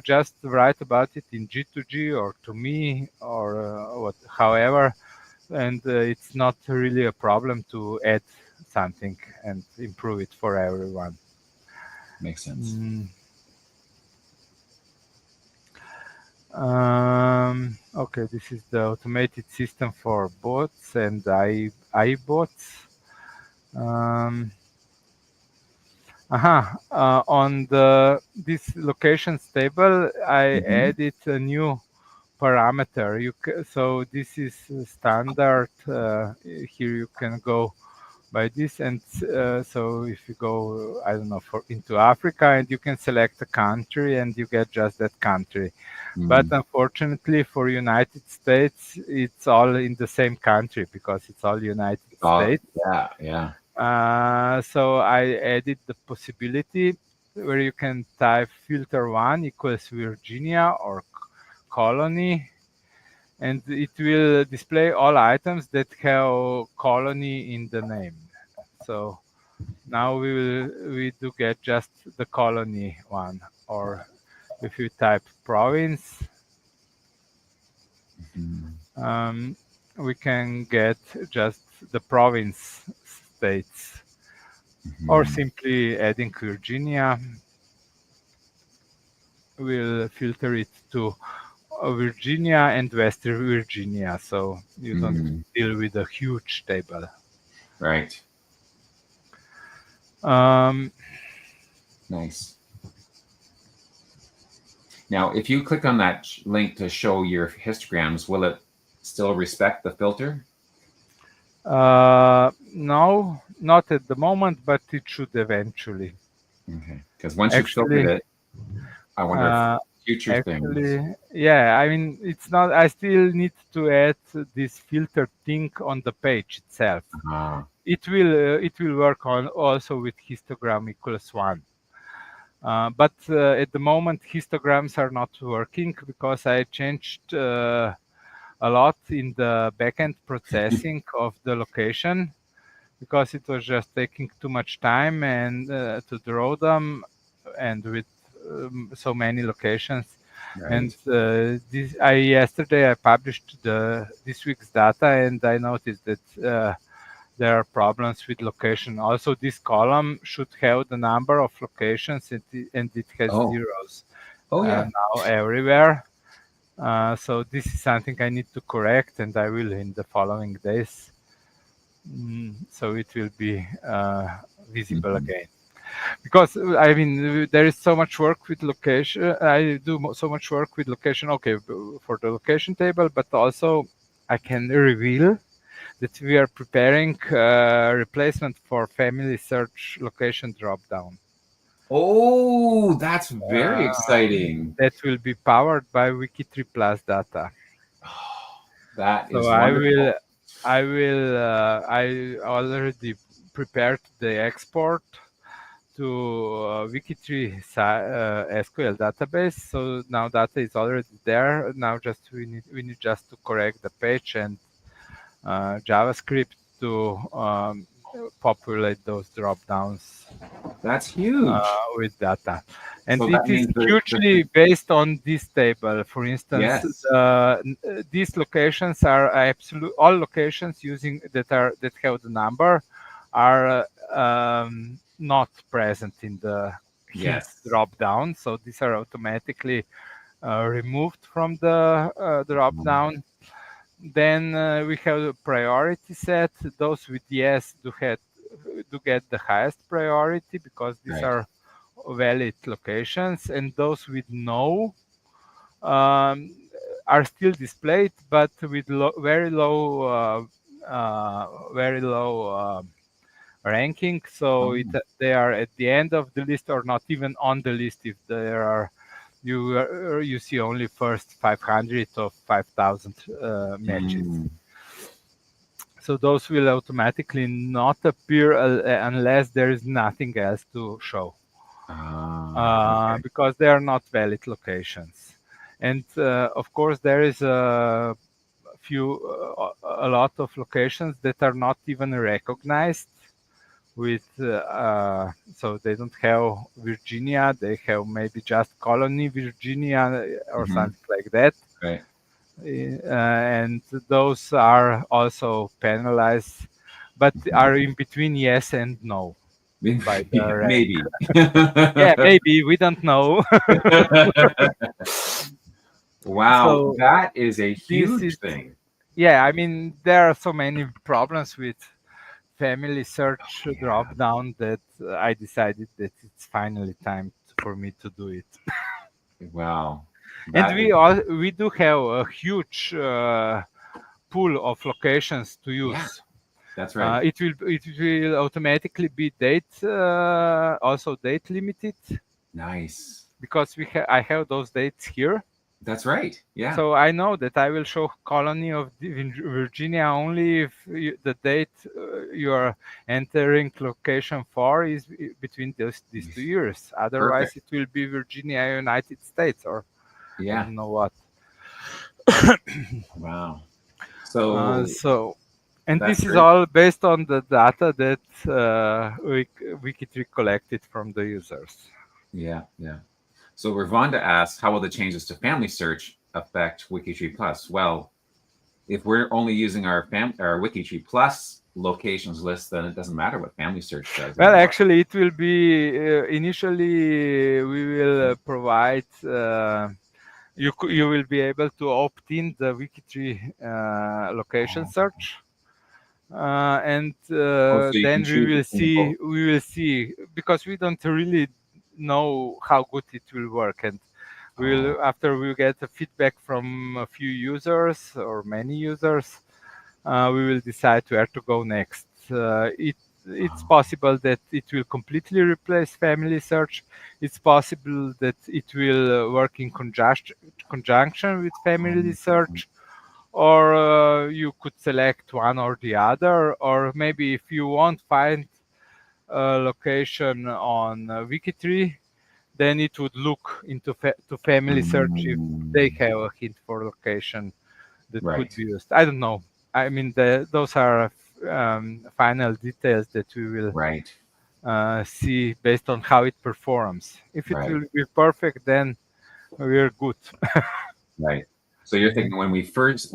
[SPEAKER 2] just write about it in G2G or to me or however, and it's not really a problem to add something and improve it for everyone.
[SPEAKER 1] Makes sense.
[SPEAKER 2] Okay, this is the automated system for bots and iBots. On this locations table, I added a new parameter. So this is standard. Here you can go by this, and so if you go, I don't know, into Africa, and you can select a country, and you get just that country. But unfortunately, for United States, it's all in the same country because it's all United States.
[SPEAKER 1] Yeah.
[SPEAKER 2] So I added the possibility where you can type filter 1 equals Virginia or colony, and it will display all items that have colony in the name. So now we do get just the colony one, or if you type province, we can get just the province states. or simply adding Virginia will filter it to Virginia and West Virginia, so you don't deal with a huge table.
[SPEAKER 1] Right.
[SPEAKER 2] Um,
[SPEAKER 1] Nice. Now, if you click on that link to show your histograms, will it still respect the filter?
[SPEAKER 2] no, not at the moment, but it should eventually.
[SPEAKER 1] Okay. Because once you filtered it, I wonder if future things.
[SPEAKER 2] Yeah, I mean, it's not, I still need to add this filter thing on the page itself. It will work on also with histogram equals 1. But at the moment, histograms are not working because I changed a lot in the backend processing of the location, because it was just taking too much time and to draw them, and with so many locations.
[SPEAKER 1] Right.
[SPEAKER 2] And yesterday I published this week's data, and I noticed that there are problems with location. Also, this column should have the number of locations, and it has zeros now everywhere. So this is something I need to correct, and I will in the following days. So it will be visible again. Because I mean, there is so much work with location. I do so much work with location. Okay, for the location table, but also I can reveal that we are preparing replacement for family search location dropdown.
[SPEAKER 1] Oh, that's very exciting.
[SPEAKER 2] That will be powered by WikiTree Plus data.
[SPEAKER 1] That is wonderful.
[SPEAKER 2] I already prepared the export to WikiTree SQL database. So now data is already there. Now we need just to correct the page and JavaScript to populate those drop downs.
[SPEAKER 1] That's huge.
[SPEAKER 2] With data. And so it is hugely based on this table. For instance, these locations are all locations that have the number are not present in the drop down. So these are automatically removed from the drop down. Then we have a priority set. Those with yes do get the highest priority because these are valid locations, and those with no are still displayed, but with very low ranking. So they are at the end of the list or not even on the list if there are. You see only first 500 of 5,000 matches. So those will automatically not appear unless there is nothing else to show, because they are not valid locations. And of course, there is a lot of locations that are not even recognized with, so they don't have Virginia, they have maybe just Colony Virginia or something like that.
[SPEAKER 1] Right.
[SPEAKER 2] And those are also penalized, but are in between yes and no. By the
[SPEAKER 1] maybe.
[SPEAKER 2] Yeah, maybe, we don't know.
[SPEAKER 1] Wow, so that is a huge thing.
[SPEAKER 2] Yeah, I mean, there are so many problems with family search drop down that I decided that it's finally time for me to do it.
[SPEAKER 1] Wow.
[SPEAKER 2] And we do have a huge pool of locations to use.
[SPEAKER 1] Yeah, that's right.
[SPEAKER 2] It will automatically be also date limited.
[SPEAKER 1] Nice.
[SPEAKER 2] Because I have those dates here.
[SPEAKER 1] That's right. Yeah.
[SPEAKER 2] So I know that I will show Colony of Virginia only if the date you are entering location for is between these 2 years. Otherwise, it will be Virginia, United States, or I don't know what.
[SPEAKER 1] Wow.
[SPEAKER 2] And this is all based on the data that WikiTree collected from the users.
[SPEAKER 1] Yeah, yeah. So Ravonda asks, how will the changes to family search affect WikiTree Plus? Well, if we're only using our WikiTree Plus locations list, then it doesn't matter what Family Search does
[SPEAKER 2] Well,
[SPEAKER 1] anymore.
[SPEAKER 2] actually, it will be initially we will provide. You will be able to opt in the WikiTree location search, and
[SPEAKER 1] Oh, so you
[SPEAKER 2] then
[SPEAKER 1] can choose between both.
[SPEAKER 2] we will see, because we don't really know how good it will work, and we
[SPEAKER 1] Oh,
[SPEAKER 2] will, after we get a feedback from a few users or many users, we will decide where to go next. It's possible that it will completely replace Family Search. It's possible that it will work in conjunction with Family Search, or you could select one or the other, or maybe if you won't find a location on WikiTree, then it would look into to Family Search if they have a hint for location that could
[SPEAKER 1] right,
[SPEAKER 2] be used. I don't know. I mean, those are final details that we will
[SPEAKER 1] right,
[SPEAKER 2] see based on how it performs. If it
[SPEAKER 1] right,
[SPEAKER 2] will be perfect, then we're good.
[SPEAKER 1] right. So you're thinking when you first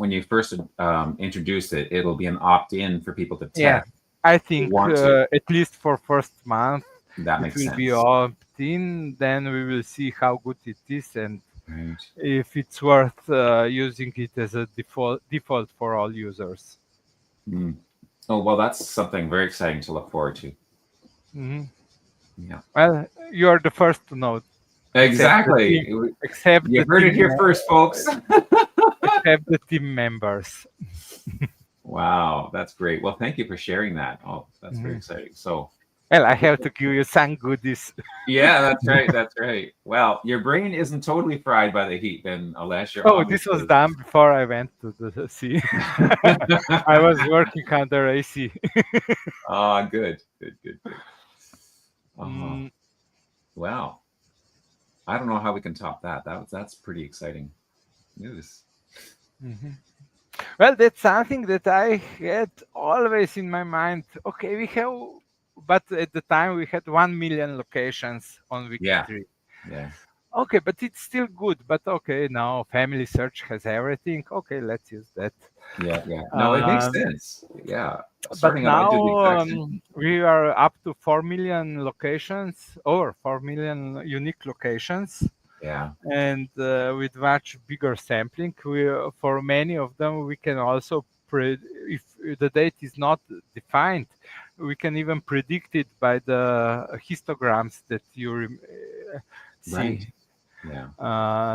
[SPEAKER 1] introduce it, it'll be an opt-in for people to
[SPEAKER 2] Yeah,
[SPEAKER 1] test
[SPEAKER 2] I
[SPEAKER 1] who
[SPEAKER 2] think
[SPEAKER 1] want to.
[SPEAKER 2] at least for first month,
[SPEAKER 1] That
[SPEAKER 2] it
[SPEAKER 1] makes
[SPEAKER 2] will be
[SPEAKER 1] sense.
[SPEAKER 2] opt-in. Then we will see how good it is and
[SPEAKER 1] Right.
[SPEAKER 2] if it's worth using it as a default for all users.
[SPEAKER 1] Mm. Oh, well, that's something very exciting to look forward to.
[SPEAKER 2] Hmm.
[SPEAKER 1] Yeah.
[SPEAKER 2] Well, you are the first to know, except the
[SPEAKER 1] Exactly.
[SPEAKER 2] team, except
[SPEAKER 1] You
[SPEAKER 2] the
[SPEAKER 1] heard it
[SPEAKER 2] team,
[SPEAKER 1] here first, folks.
[SPEAKER 2] except the team members.
[SPEAKER 1] Wow, that's great. Well, thank you for sharing that. Oh, that's very
[SPEAKER 2] Mhm.
[SPEAKER 1] exciting. So,
[SPEAKER 2] Well, I have to give you some goodies.
[SPEAKER 1] yeah, that's right. That's right. Well, your brain isn't totally fried by the heat, then, Aleš. You're
[SPEAKER 2] Oh, this was
[SPEAKER 1] obviously.
[SPEAKER 2] done before I went to the sea. I was working under AC.
[SPEAKER 1] Ah, good, good, good, good. Oh,
[SPEAKER 2] Mm,
[SPEAKER 1] wow. I don't know how we can top that. That's pretty exciting news.
[SPEAKER 2] mhm. Well, that's something that I had always in my mind. Okay, we have, but at the time we had 1 million locations on
[SPEAKER 1] Yeah,
[SPEAKER 2] WikiTree.
[SPEAKER 1] yeah,
[SPEAKER 2] Okay, but it's still good. But okay, now Family Search has everything. Okay, let's use that.
[SPEAKER 1] yeah, yeah. No, it makes
[SPEAKER 2] Um,
[SPEAKER 1] sense. Yeah.
[SPEAKER 2] but
[SPEAKER 1] Starting out, I did the
[SPEAKER 2] now
[SPEAKER 1] exact same thing.
[SPEAKER 2] we are up to 4 million locations, or 4 million unique locations.
[SPEAKER 1] Yeah,
[SPEAKER 2] And with much bigger sampling, for many of them we can also if the date is not defined, we can even predict it by the histograms that you
[SPEAKER 1] right.
[SPEAKER 2] see.
[SPEAKER 1] Yeah,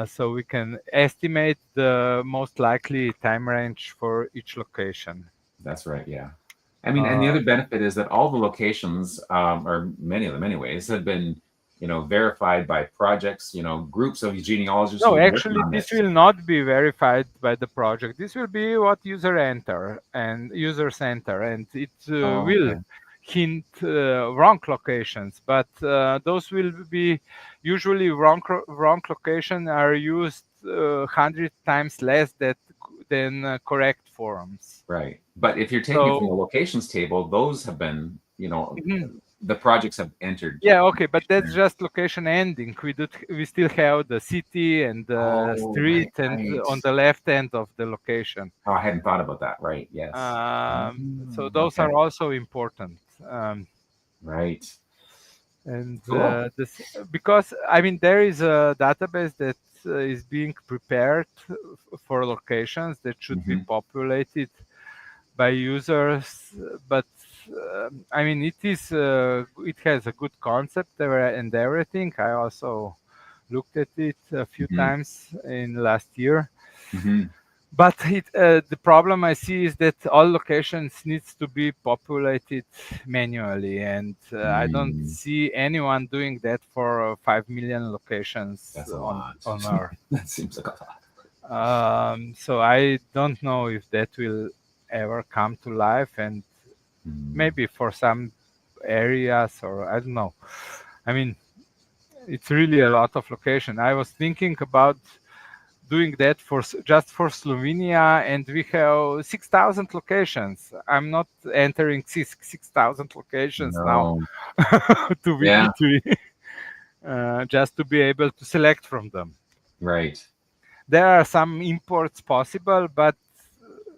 [SPEAKER 2] So we can estimate the most likely time range for each location.
[SPEAKER 1] that's right. Yeah. I mean, and the
[SPEAKER 2] Uh,
[SPEAKER 1] other benefit is that all the locations, or many of them anyways, have been, verified by projects, groups of genealogists
[SPEAKER 2] No,
[SPEAKER 1] who've been working
[SPEAKER 2] actually,
[SPEAKER 1] on
[SPEAKER 2] this
[SPEAKER 1] this.
[SPEAKER 2] will not be verified by the project. This will be what users enter, and it
[SPEAKER 1] Oh,
[SPEAKER 2] will
[SPEAKER 1] okay.
[SPEAKER 2] hint wrong locations. But those will be usually wrong location are used 100 times less than correct forms.
[SPEAKER 1] Right. But if you're taking from the
[SPEAKER 2] So.
[SPEAKER 1] locations table, those have been,
[SPEAKER 2] Mhm.
[SPEAKER 1] the projects have entered.
[SPEAKER 2] Yeah, okay, but that's just location ending. We still have the city and the
[SPEAKER 1] Oh, right,
[SPEAKER 2] street and
[SPEAKER 1] right.
[SPEAKER 2] on the left end of the location.
[SPEAKER 1] Oh, I hadn't thought about that. Right. Yes.
[SPEAKER 2] So those
[SPEAKER 1] Okay.
[SPEAKER 2] are also important.
[SPEAKER 1] Right.
[SPEAKER 2] And
[SPEAKER 1] Cool.
[SPEAKER 2] this, because I mean there is a database that is being prepared for locations that should be
[SPEAKER 1] Hmm.
[SPEAKER 2] populated by users, but I mean it has a good concept there and everything. I also looked at it a few
[SPEAKER 1] Hmm.
[SPEAKER 2] times in last year.
[SPEAKER 1] Hmm.
[SPEAKER 2] But the problem I see is that all locations needs to be populated manually, and I don't
[SPEAKER 1] Mm,
[SPEAKER 2] see anyone doing that for 5 million locations
[SPEAKER 1] that's a
[SPEAKER 2] on
[SPEAKER 1] lot.
[SPEAKER 2] Earth.
[SPEAKER 1] That seems like a lot.
[SPEAKER 2] So I don't know if that will ever come to life, and
[SPEAKER 1] Mm,
[SPEAKER 2] maybe for some areas, or I don't know. I mean, it's really a lot of location. I was thinking about doing that for just for Slovenia, and we have 6,000 locations. I'm not entering 6,000 locations now
[SPEAKER 1] no.
[SPEAKER 2] to
[SPEAKER 1] Yeah.
[SPEAKER 2] WikiTree just to be able to select from them.
[SPEAKER 1] Right.
[SPEAKER 2] There are some imports possible, but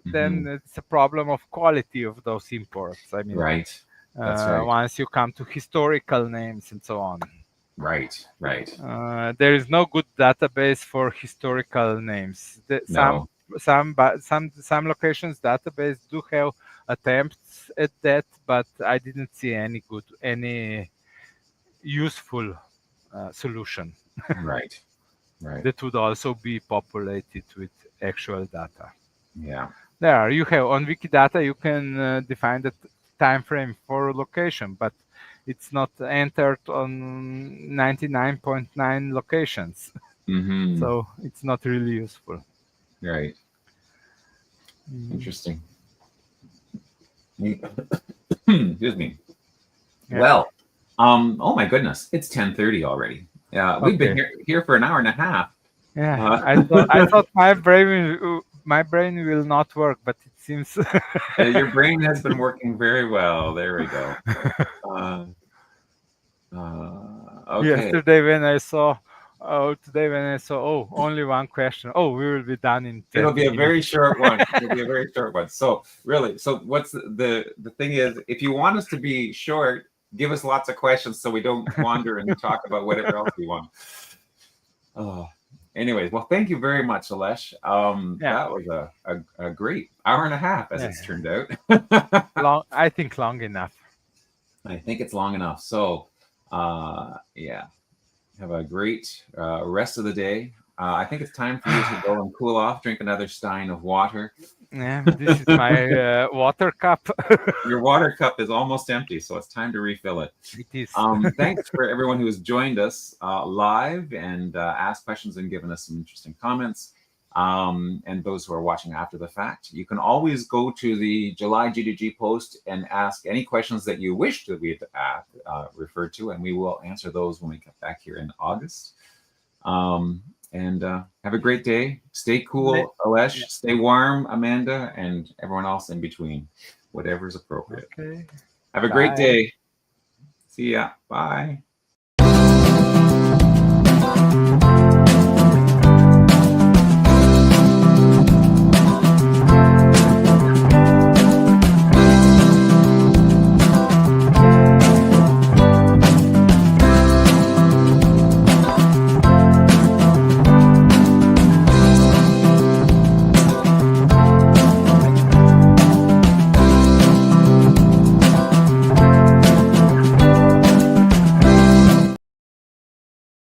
[SPEAKER 2] then it's a problem of quality of those imports. I mean,
[SPEAKER 1] Right. That's right.
[SPEAKER 2] Once you come to historical names and so on.
[SPEAKER 1] Right.
[SPEAKER 2] There is no good database for historical names.
[SPEAKER 1] No.
[SPEAKER 2] Some locations database do have attempts at that, but I didn't see any useful solution.
[SPEAKER 1] Right.
[SPEAKER 2] That would also be populated with actual data.
[SPEAKER 1] Yeah.
[SPEAKER 2] There, you have on Wikidata, you can define the time frame for location, but it's not entered on 99.9 locations. So it's not really useful.
[SPEAKER 1] Right. Interesting. Excuse me. Yeah. Well, oh my goodness, it's 10:30 already. We've been here for an hour and a half.
[SPEAKER 2] Yeah, I thought my brain will not work, but it seems
[SPEAKER 1] your brain has been working very well. There we go. Okay.
[SPEAKER 2] Yesterday when I saw, only one question. Oh, we will be done in 10
[SPEAKER 1] It'll be
[SPEAKER 2] minutes.
[SPEAKER 1] a very short one. It'll be a very short one. So really, what's the thing is, if you want us to be short, give us lots of questions so we don't wander and talk about whatever else we want. Anyways, well, thank you very much, Aleš. That was a great hour and a half, as it's turned out.
[SPEAKER 2] I think long enough.
[SPEAKER 1] I think it's long enough. So, have a great rest of the day. I think it's time for you to go and cool off, drink another stein of water.
[SPEAKER 2] Yeah, this is my water cup.
[SPEAKER 1] Your water cup is almost empty, so it's time to refill it.
[SPEAKER 2] It is.
[SPEAKER 1] Thanks for everyone who has joined us live and asked questions and given us some interesting comments. And those who are watching after the fact. You can always go to the July GDG post and ask any questions that you wish that we referred to, and we will answer those when we get back here in August. And have a great day. Stay cool, Aleš. Stay warm, Amanda, and everyone else in between. Whatever's appropriate.
[SPEAKER 2] Okay.
[SPEAKER 1] Have a great day. See ya. Bye.